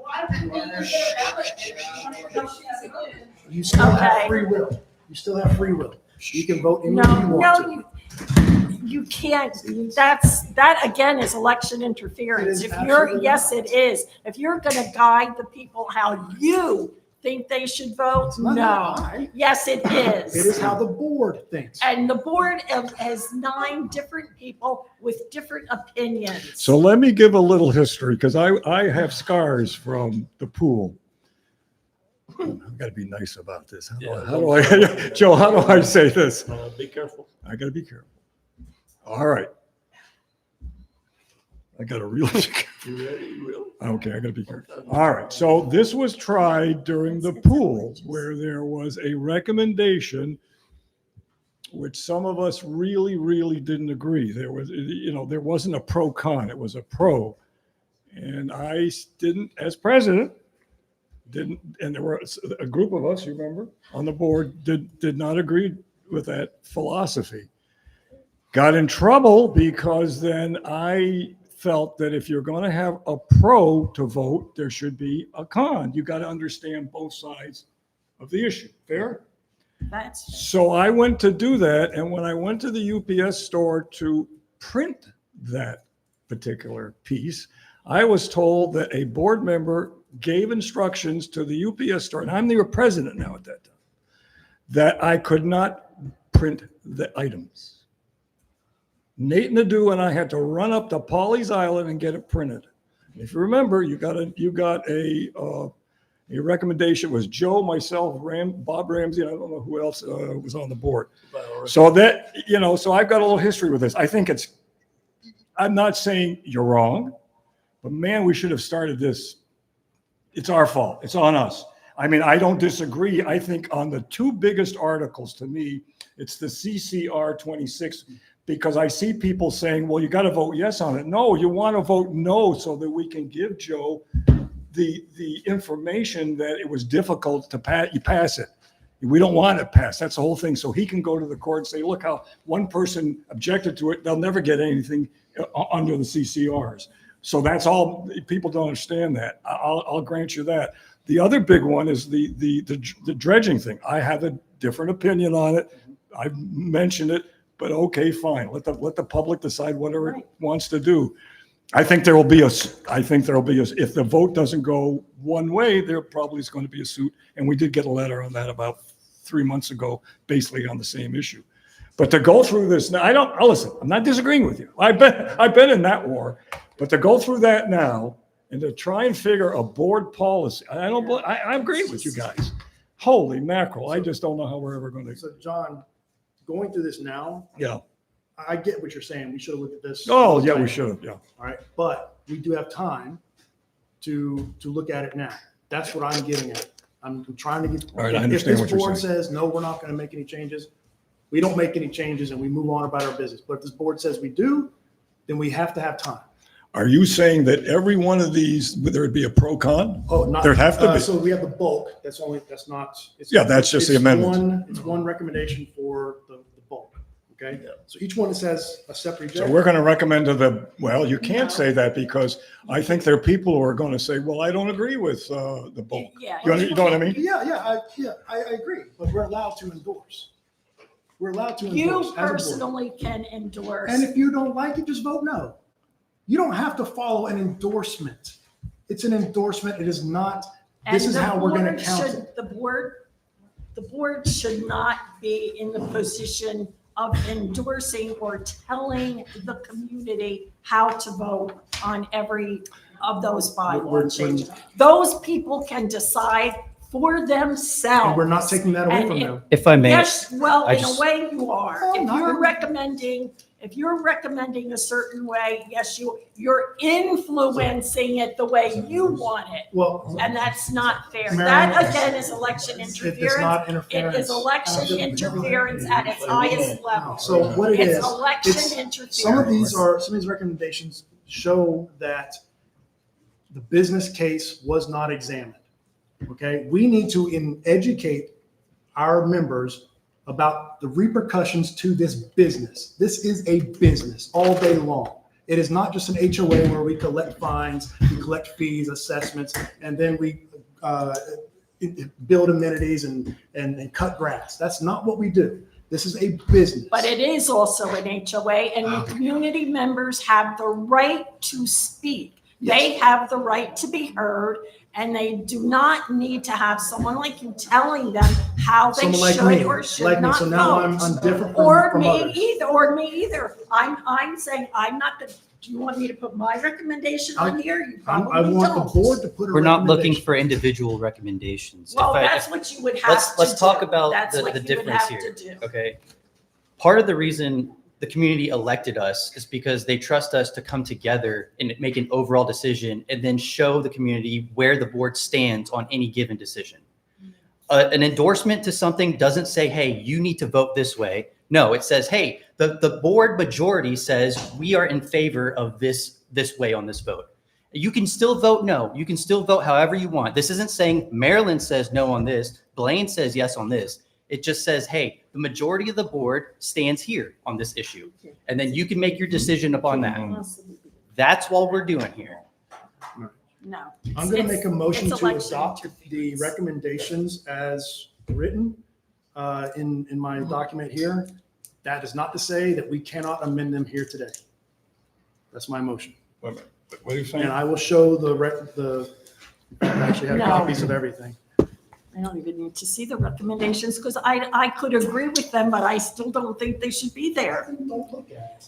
why don't you get it out? You still Okay. have free will. You still have free will. You can vote any way No, you want to. you can't. That again is election interference. It is If you're, absolutely yes, not. it is. If you're gonna guide the people how you think they should vote, It's not no. how Yes, it It is is. how the board thinks. And the board has 9 different people with different opinions. So let me give a little history, because I have scars from the pool. I've got to be nice about this. How do I, Joe, how do I say this? Be careful. I got to be careful. All right. I got to really, You ready? You will? okay, I got to be careful. All right. So this was tried during the pool, where there was a recommendation which some of us really, really didn't agree. There wasn't a pro con, it was a pro. And I didn't, as president, and there were a group of us, you remember, on the board did not agree with that philosophy. Got in trouble because then I felt that if you're going to have a pro to vote, there should be a con. You got to understand both sides of the issue. Fair? That's, So I went to do that, and when I went to the UPS store to print that particular piece, I was told that a board member gave instructions to the UPS store, and I'm the president now at that time, that I could not print the items. Nate Nadeau and I had to run up to Pawleys Island and get it printed. If you remember, you got a recommendation. It was Joe, myself, Bob Ramsey, and I don't know who else was on the board. So that, so I've got a little history with this. I think I'm not saying you're wrong, but man, we should have started this. It's our fault. It's on us. I mean, I don't disagree. I think on the 2 biggest articles to me, it's the CCR 26, because I see people saying, well, you got to vote yes on it. No, you want to vote no so that we can give Joe the information that it was difficult to pass it. We don't want it passed. That's the whole thing. So he can go to the court and say, look how one person objected to it. They'll never get anything under the CCRs. So that's all. People don't understand that. I'll grant you that. The other big one is the dredging thing. I have a different opinion on it. I've mentioned it, but okay, fine. Let the public decide whatever it wants to do. I think there will be if the vote doesn't go one way, there probably is going to be a suit. And we did get a letter on that about 3 months ago, basically on the same issue. But to go through this now, listen, I'm not disagreeing with you. I've been in that war, but to go through that now and to try and figure a board policy, I agree with you guys. Holy mackerel. I just don't know how we're ever going to. So John, going through this now, Yeah. I get what you're saying. We should have looked at this. Oh, yeah, we should have. Yeah. All right, but we do have time to look at it now. That's what I'm getting at. I'm trying to get. All right, I understand what you're If this board saying. says, no, we're not going to make any changes, we don't make any changes and we move on about our business. But if this board says we do, then we have to have time. Are you saying that every one of these, there would be a pro con? Oh, not. There'd have to be. So we have the bulk. That's not. Yeah, that's just the it's amendment. It's one recommendation for the bulk. Okay. So each one says a separate. So we're going to recommend you can't say that, because I think there are people who are going to say, well, I don't agree with the bulk. yeah. You know what I mean? Yeah, I agree. But we're allowed to endorse. We're allowed to endorse. You as a board. personally can endorse. And if you don't like it, just vote no. You don't have to follow an endorsement. It's an endorsement. It is not, this And is the how we're going board to count should- it. The board should not be in the position of endorsing or telling the community how to vote on every of those bylaw We're- changes. Those people can decide for themselves. And we're not taking that away And from it- them. If I may, Yes, well, I in a just- way you are. Oh, If not you're really. recommending a certain way, yes, you're influencing it the way you want it. Well, And that's not fair. Marilyn, That again is election it is interference. not It interference. is election interference at its highest level. So what it It's is, election it's- interference. some of these recommendations show that the business case was not examined. Okay, we need to educate our members about the repercussions to this business. This is a business all day long. It is not just an HOA where we collect fines, we collect fees, assessments, and then we build amenities and cut grass. That's not what we do. This is a business. But it is also an HOA, and the community members have the right to speak. They have the right to be heard, and they do not need to have someone like you telling them how they Someone like should me, or should like me. not So now I'm vote. different Or from me others. either. I'm saying I'm not the, do you want me to put my recommendation on here? You I probably want the don't. board to put a we're not looking recommendation. for individual recommendations. Well, If I- that's what you would have to do. let's talk about That's the what you would difference have here. to do. Okay. Part of the reason the community elected us is because they trust us to come together and make an overall decision and then show the community where the board stands on any given decision. An endorsement to something doesn't say, hey, you need to vote this way. No, it says, hey, the board majority says we are in favor of this way on this vote. You can still vote no. You can still vote however you want. This isn't saying Maryland says no on this, Blaine says yes on this. It just says, hey, the majority of the board stands here on this issue. And then you can make your decision upon that. That's what we're doing here. No. I'm going to It's- make a motion it's to election adopt the interference. recommendations as written in my document here. That is not to say that we cannot amend them here today. That's my motion. Wait a minute. What are you And saying? I will show I actually have No. copies of everything. I don't even need to see the recommendations because I could agree with them, but I still don't think they should be there.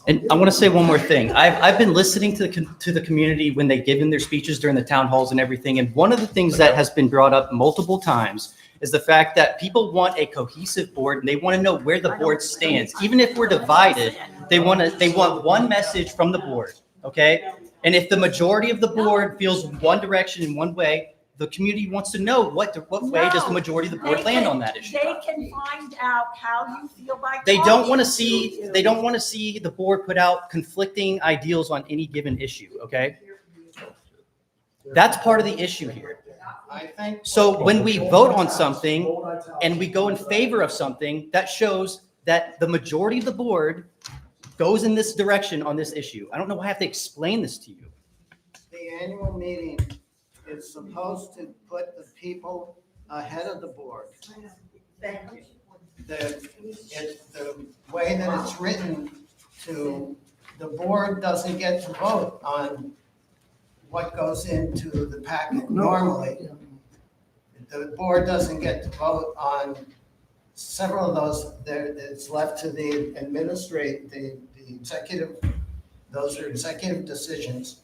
And I want to say one more thing. I've been listening to the community when they've given their speeches during the town halls and everything. And one of the things that has been brought up multiple times is the fact that people want a cohesive board and they want to know where the board stands. Even if we're divided, they want one message from the board, okay? And if the majority of the board feels one direction in one way, the community wants to know what way does the majority of the board land on that issue. They can find out how you feel by They don't want to talking see, you. they don't want to see the board put out conflicting ideals on any given issue, okay? That's part of the issue here. I think. So when we vote on something and we go in favor of something, that shows that the majority of the board goes in this direction on this issue. I don't know why I have to explain this to you. The annual meeting is supposed to put the people ahead of the board. The way that it's written the board doesn't get to vote on what goes into the packet normally. The board doesn't get to vote on several of those. It's left to the executive, those are executive decisions.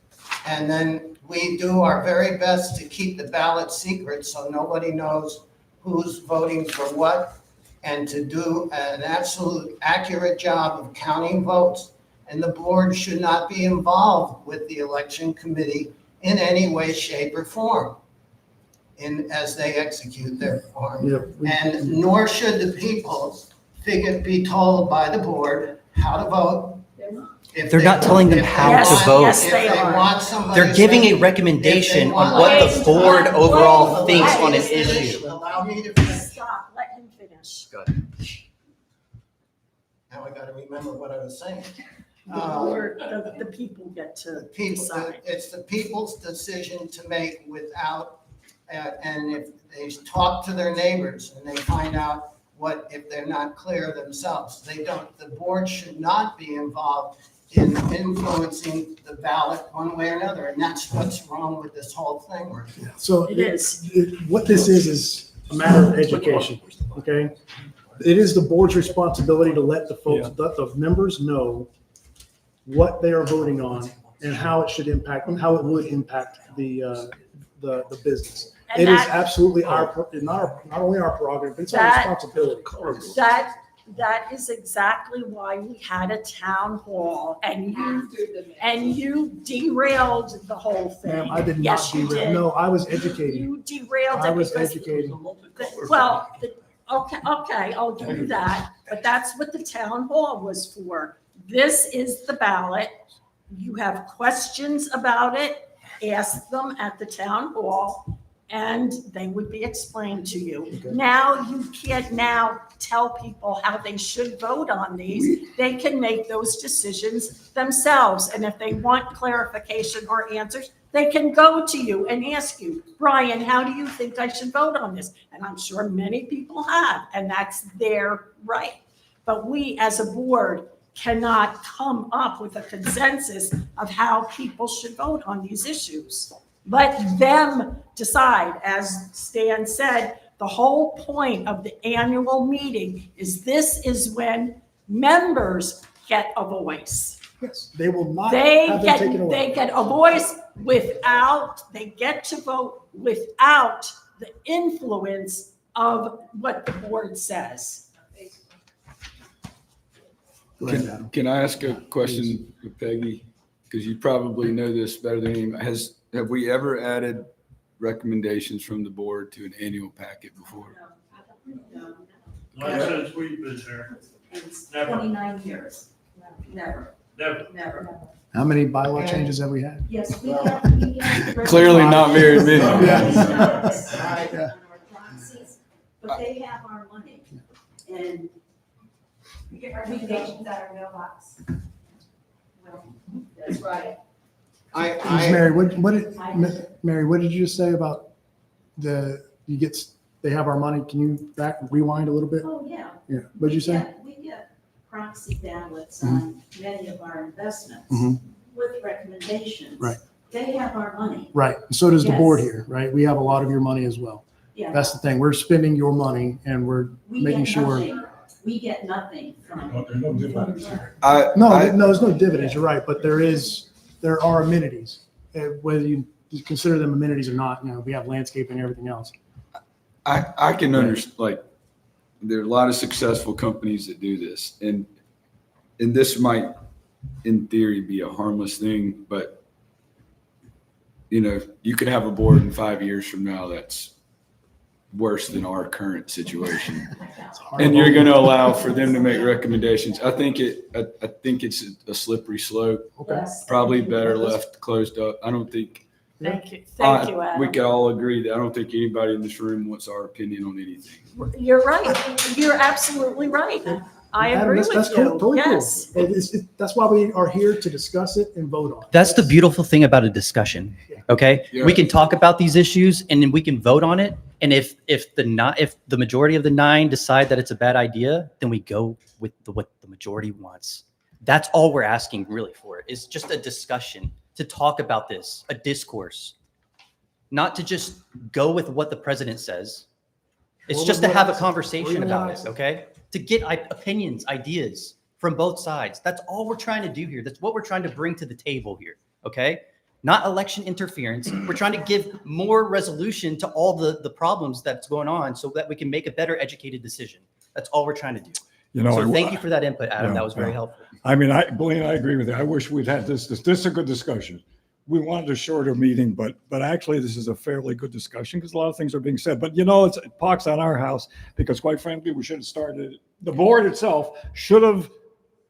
And then we do our very best to keep the ballot secret so nobody knows who's voting for what, and to do an absolute accurate job of counting votes. And the board should not be involved with the election committee in any way, shape, or form as they execute their form. Yeah, And nor should the people be told by the board how to vote. If They're they- not telling them if they how Yes, to want- vote. yes, if they are. want somebody They're giving a saying- recommendation if they on want- what the board overall thinks on an Allow me to finish. issue. Allow me to finish. Stop, let him finish. Now I gotta remember what I was saying. The people get to decide. It's the people's decision to make without, and if they talk to their neighbors and they find out if they're not clear themselves, the board should not be involved in influencing the ballot one way or another, and that's what's wrong with this whole thing right now. So It is. what this is a matter of education, okay? It is the board's responsibility to let let the members know what they are voting on and how it should impact, how it would impact the business. And It is that- absolutely not only our prerogative, but it's our That- responsibility. That is exactly why we had a town hall and you derailed the whole thing. Ma'am, I did not Yes, you derail. did. No, I was educating. You derailed I it was because, educating. okay, I'll give you that, but that's what the town hall was for. This is the ballot. You have questions about it, ask them at the town hall, and they would be explained to you. Okay. Now, you can't now tell people how they should vote on these. They can make those decisions themselves, and if they want clarification or answers, they can go to you and ask you, Brian, how do you think I should vote on this? And I'm sure many people have, and that's their right. But we, as a board, cannot come up with a consensus of how people should vote on these issues. Let them decide. As Stan said, the whole point of the annual meeting is this is when members get a voice. Yes, they will not They have them taken get, away. they get a voice they get to vote without the influence of what the board says. Go ahead, Adam. Can I ask a question, Peggy? Because you probably know this better than anyone. Have we ever added recommendations from the board to an annual packet before? Not since we've been there. It's Never. 29 years. Never, Never. never. How many bylaw changes have we had? Yes, we have. Clearly not very many. Yeah. But they have our money. And We get recommendations out of mailbox. that's right. Mary, Mary, what did you just say about they have our money? Can you rewind a little bit? Oh, yeah. Yeah, what'd you say? We get proxy ballots on many of our investments Mhm. with recommendations. Right. They have our money. Right, so does the board Yes. here, right? We have a lot of your money as well. Yeah. That's the thing, we're spending your money and we're We making get sure. nothing. We get nothing from. There's no difference. No, there's no dividends, you're right, but there are amenities. Whether you consider them amenities or not, we have landscape and everything else. I can understand, like, there are a lot of successful companies that do this, and this might, in theory, be a harmless thing, but you could have a board in 5 years from now that's worse than our current situation, and you're going to allow for them to make recommendations. I think it's a slippery slope. Okay. Probably better left closed up. I don't think. Thank you, We Adam. could all agree that I don't think anybody in this room wants our opinion on anything. You're right. You're absolutely right. I Adam, agree that's with cool, you. totally cool. Yes. That's why we are here to discuss it and vote on it. That's the beautiful thing about a discussion. Okay, Yeah. we can talk about these issues and then we can vote on it. And if the majority of the 9 decide that it's a bad idea, then we go with what the majority wants. That's all we're asking really for, is just a discussion to talk about this, a discourse, not to just go with what the president says. It's Or just with to what have I a said. conversation Or even about what I it, said. okay? To get opinions, ideas from both sides. That's all we're trying to do here. That's what we're trying to bring to the table here, okay? Not election interference. We're trying to give more resolution to all the problems that's going on so that we can make a better educated decision. That's all we're trying to do. So thank you for that input, Adam. That was very helpful. I mean, Blaine, I agree with you. I wish we'd had this is a good discussion. We wanted a shorter meeting, but actually this is a fairly good discussion because a lot of things are being said. But it pox on our house because quite frankly, we should have started, the board itself should have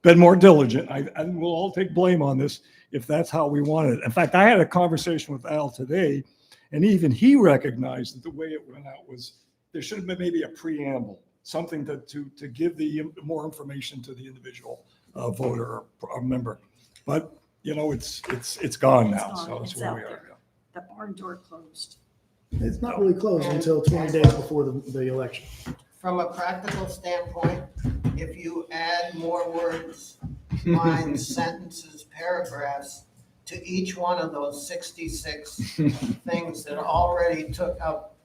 been more diligent. And we'll all take blame on this if that's how we wanted it. In fact, I had a conversation with Al today, and even he recognized that the way it went out was there should have been maybe a preamble, something to give the more information to the individual voter or member. But it's gone now, It's so gone. that's It's where out we there. are. The barn door closed. It's not really closed until 20 days before the election. From a practical standpoint, if you add more words, lines, sentences, paragraphs to each one of those 66 things that already took up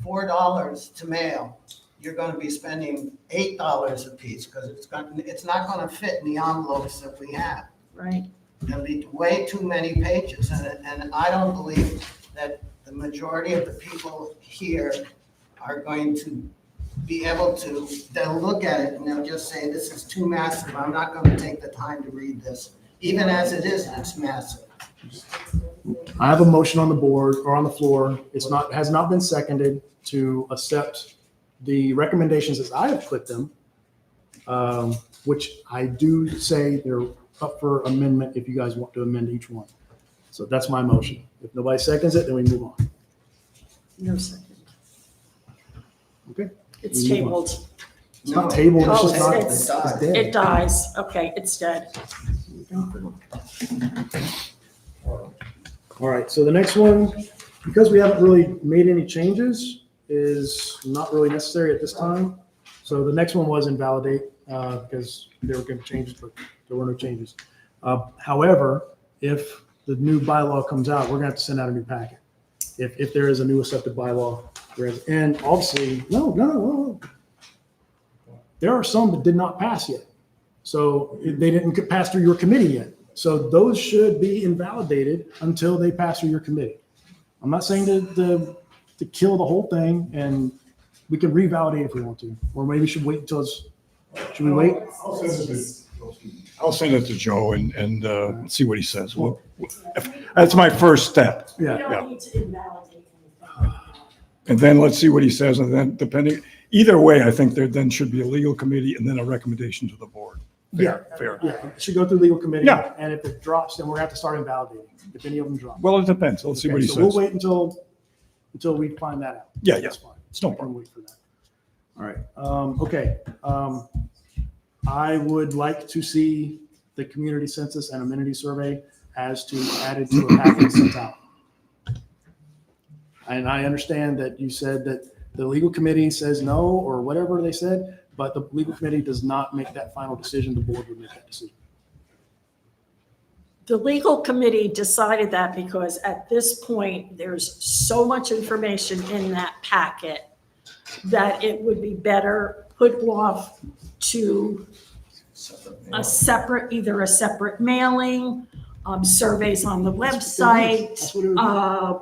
$4 to mail, you're going to be spending $8 a piece because it's not going to fit in the envelopes that we have. Right. There'll be way too many pages, and I don't believe that the the majority of the people here are going to be able to, they'll look at it and they'll just say, this is too massive. I'm not going to take the time to read this. Even as it is, it's massive. I have a motion on the board or on the floor. It's not, has not been seconded to accept the recommendations as I have put them, which I do say they're up for amendment if you guys want to amend each one. So that's my motion. If nobody seconds it, then we move on. No second. Okay? It's We move on. tabled. It's not tabled, it's Oh, just not, it's- it's dead. It dies. Okay, it's dead. All right, so the next one, because we haven't really made any changes, is not really necessary at this time. So the next one was invalidate, because there were going to changes, but there were no changes. However, if the new bylaw comes out, we're gonna have to send out a new packet. If there is a new accepted bylaw, and obviously, no. There are some that did not pass yet. So they didn't pass through your committee yet. So those should be invalidated until they pass through your committee. I'm not saying to kill the whole thing, and we can revalidate if we want to, or maybe should wait until it's, should we wait? I'll send it to Joe and see what he says. That's my first step. We Yeah, don't need to invalidate anything. And then let's see what he says, and then depending, either way, I think there then should be a legal committee and then a recommendation to the board. Fair. Yeah, it should go through legal committee. Yeah. And if it drops, then we're gonna have to start invalidating, if any of them drop. Well, it depends. Let's see what he Okay, so we'll says. wait until we find that out. Yeah, That's fine. It's no We can problem. wait for that. All right, okay. I would like to see the community census and amenity survey as to added to a package sent out. And I understand that you said that the legal committee says no, or whatever they said, but the legal committee does not make that final decision. The board would make that decision. The legal committee decided that because at this point, there's so much information in that packet that it would be better put off to a separate, either a separate mailing, surveys on the That's website, what it would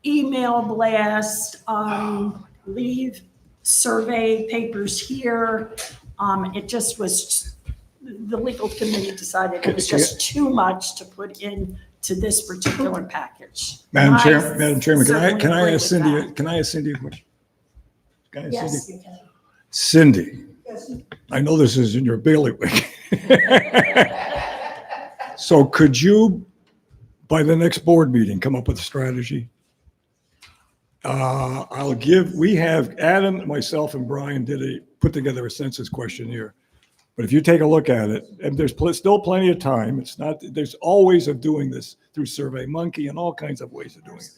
be. email blast, leave survey papers here. It just was, the legal committee decided it was just too much to put in to this particular package. Madam I Chairman, certainly can I agree ask with Cindy, that. can I ask Cindy a question? Can I ask Yes, Cindy? you can. Cindy, Yes. I know this is in your bailiwick. So could you, by the next board meeting, come up with a strategy? We have, Adam, myself, and Brian put together a census questionnaire. But if you take a look at it, and there's still plenty of time, there's always of doing this through SurveyMonkey and all kinds of ways of doing it.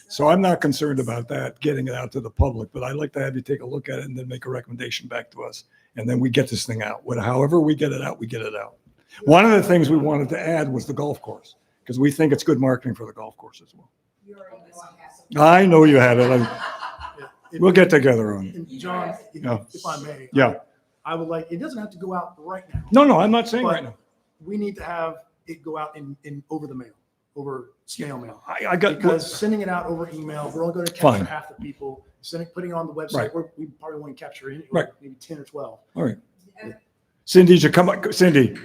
So I'm not concerned about that, getting it out to the public, but I'd like to have you take a look at it and then make a recommendation back to us. And then we get this thing out. However we get it out, we get it out. One of the things we wanted to add was the golf course, because we think it's good marketing for the golf course as well. I know you had it. We'll get together on it. And John, Yeah. if I may. Yeah. I would like, it doesn't have to go out right now. No, I'm not saying right now. We need to have it go out in over the mail, over snail mail. I got, Because sending it out over email, we're only going to Fine. capture half the people. Putting it on the website, Right. we probably won't capture any, Right. maybe 10 or 12. all right. Cindy, you come up, Cindy,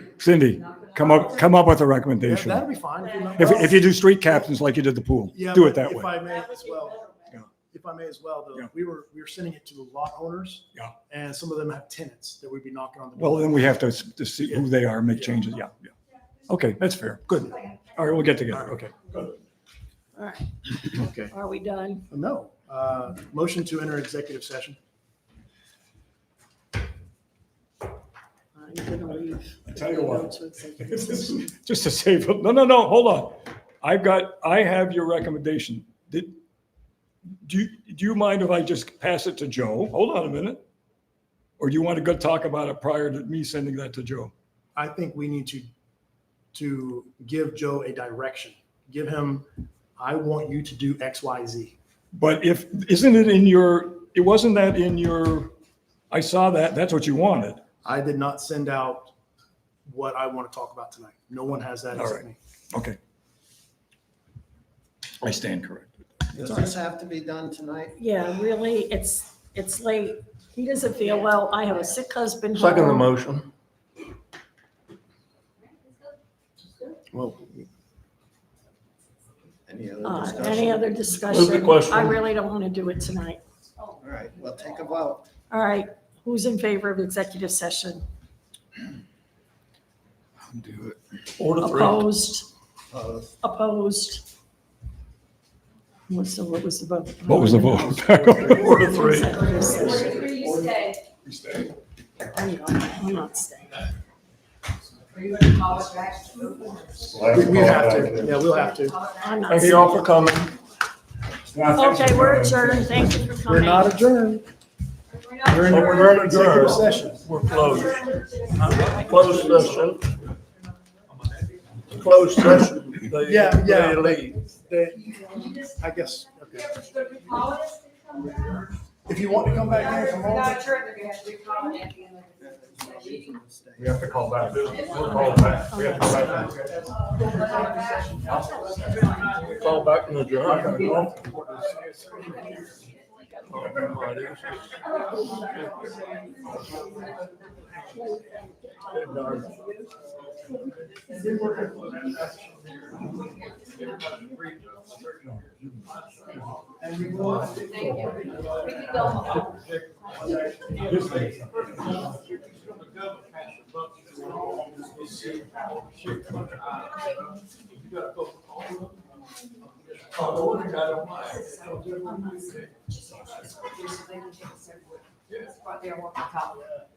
come up with a Yeah, recommendation. that'll be fine. If you're not- If you do street captains like you did the pool, Yeah, do but it that If way. I may as well. Yeah. If I may as well, though, Yeah. we were sending it to lot owners. Yeah. And some of them have tenants that we'd be knocking on the Well, door. then we have to see who they are, make changes. Yeah. Okay, that's fair. Good. All right, we'll get together. Okay. All right, Okay. are we done? No. Motion to enter executive session. I'm gonna leave. I tell you what. Go to executive session. Just to save, no, hold on. I have your recommendation. Do you mind if I just pass it to Joe? Hold on a minute. Or do you want to go talk about it prior to me sending that to Joe? I think we need to give Joe a direction. Give him, I want you to do X, Y, Z. But it wasn't that in your, I saw that, that's what you wanted. I did not send out what I want to talk about tonight. No one has that All except right. me. Okay. I stand corrected. Does this have to be done tonight? Yeah, really, it's late. He doesn't feel well. I have a sick husband. Second the home. motion. Well, Any other Any discussion? other Move the discussion? question. I really don't want to do it tonight. All right, well, take a vote. All right, who's in favor of executive session? I'll do it. 4-3. Opposed? Opposed? Opposed? What was the vote? What was the vote? 4-3. Executive session. You stay. I'm not staying. Are you gonna call us back? we have to, yeah, we'll have to. I'm not Thank you staying. all for coming. Okay, we're adjourned. Thank you for We're coming. not adjourned. We're in Oh, we're not executive adjourned. session. We're closed. Closed session. Closed session. Yeah. They leave. I guess, okay. If you want to come back in tomorrow. We have to call back. We'll call back. We have to call back. Call back in the adjourn. Right there, what we call it.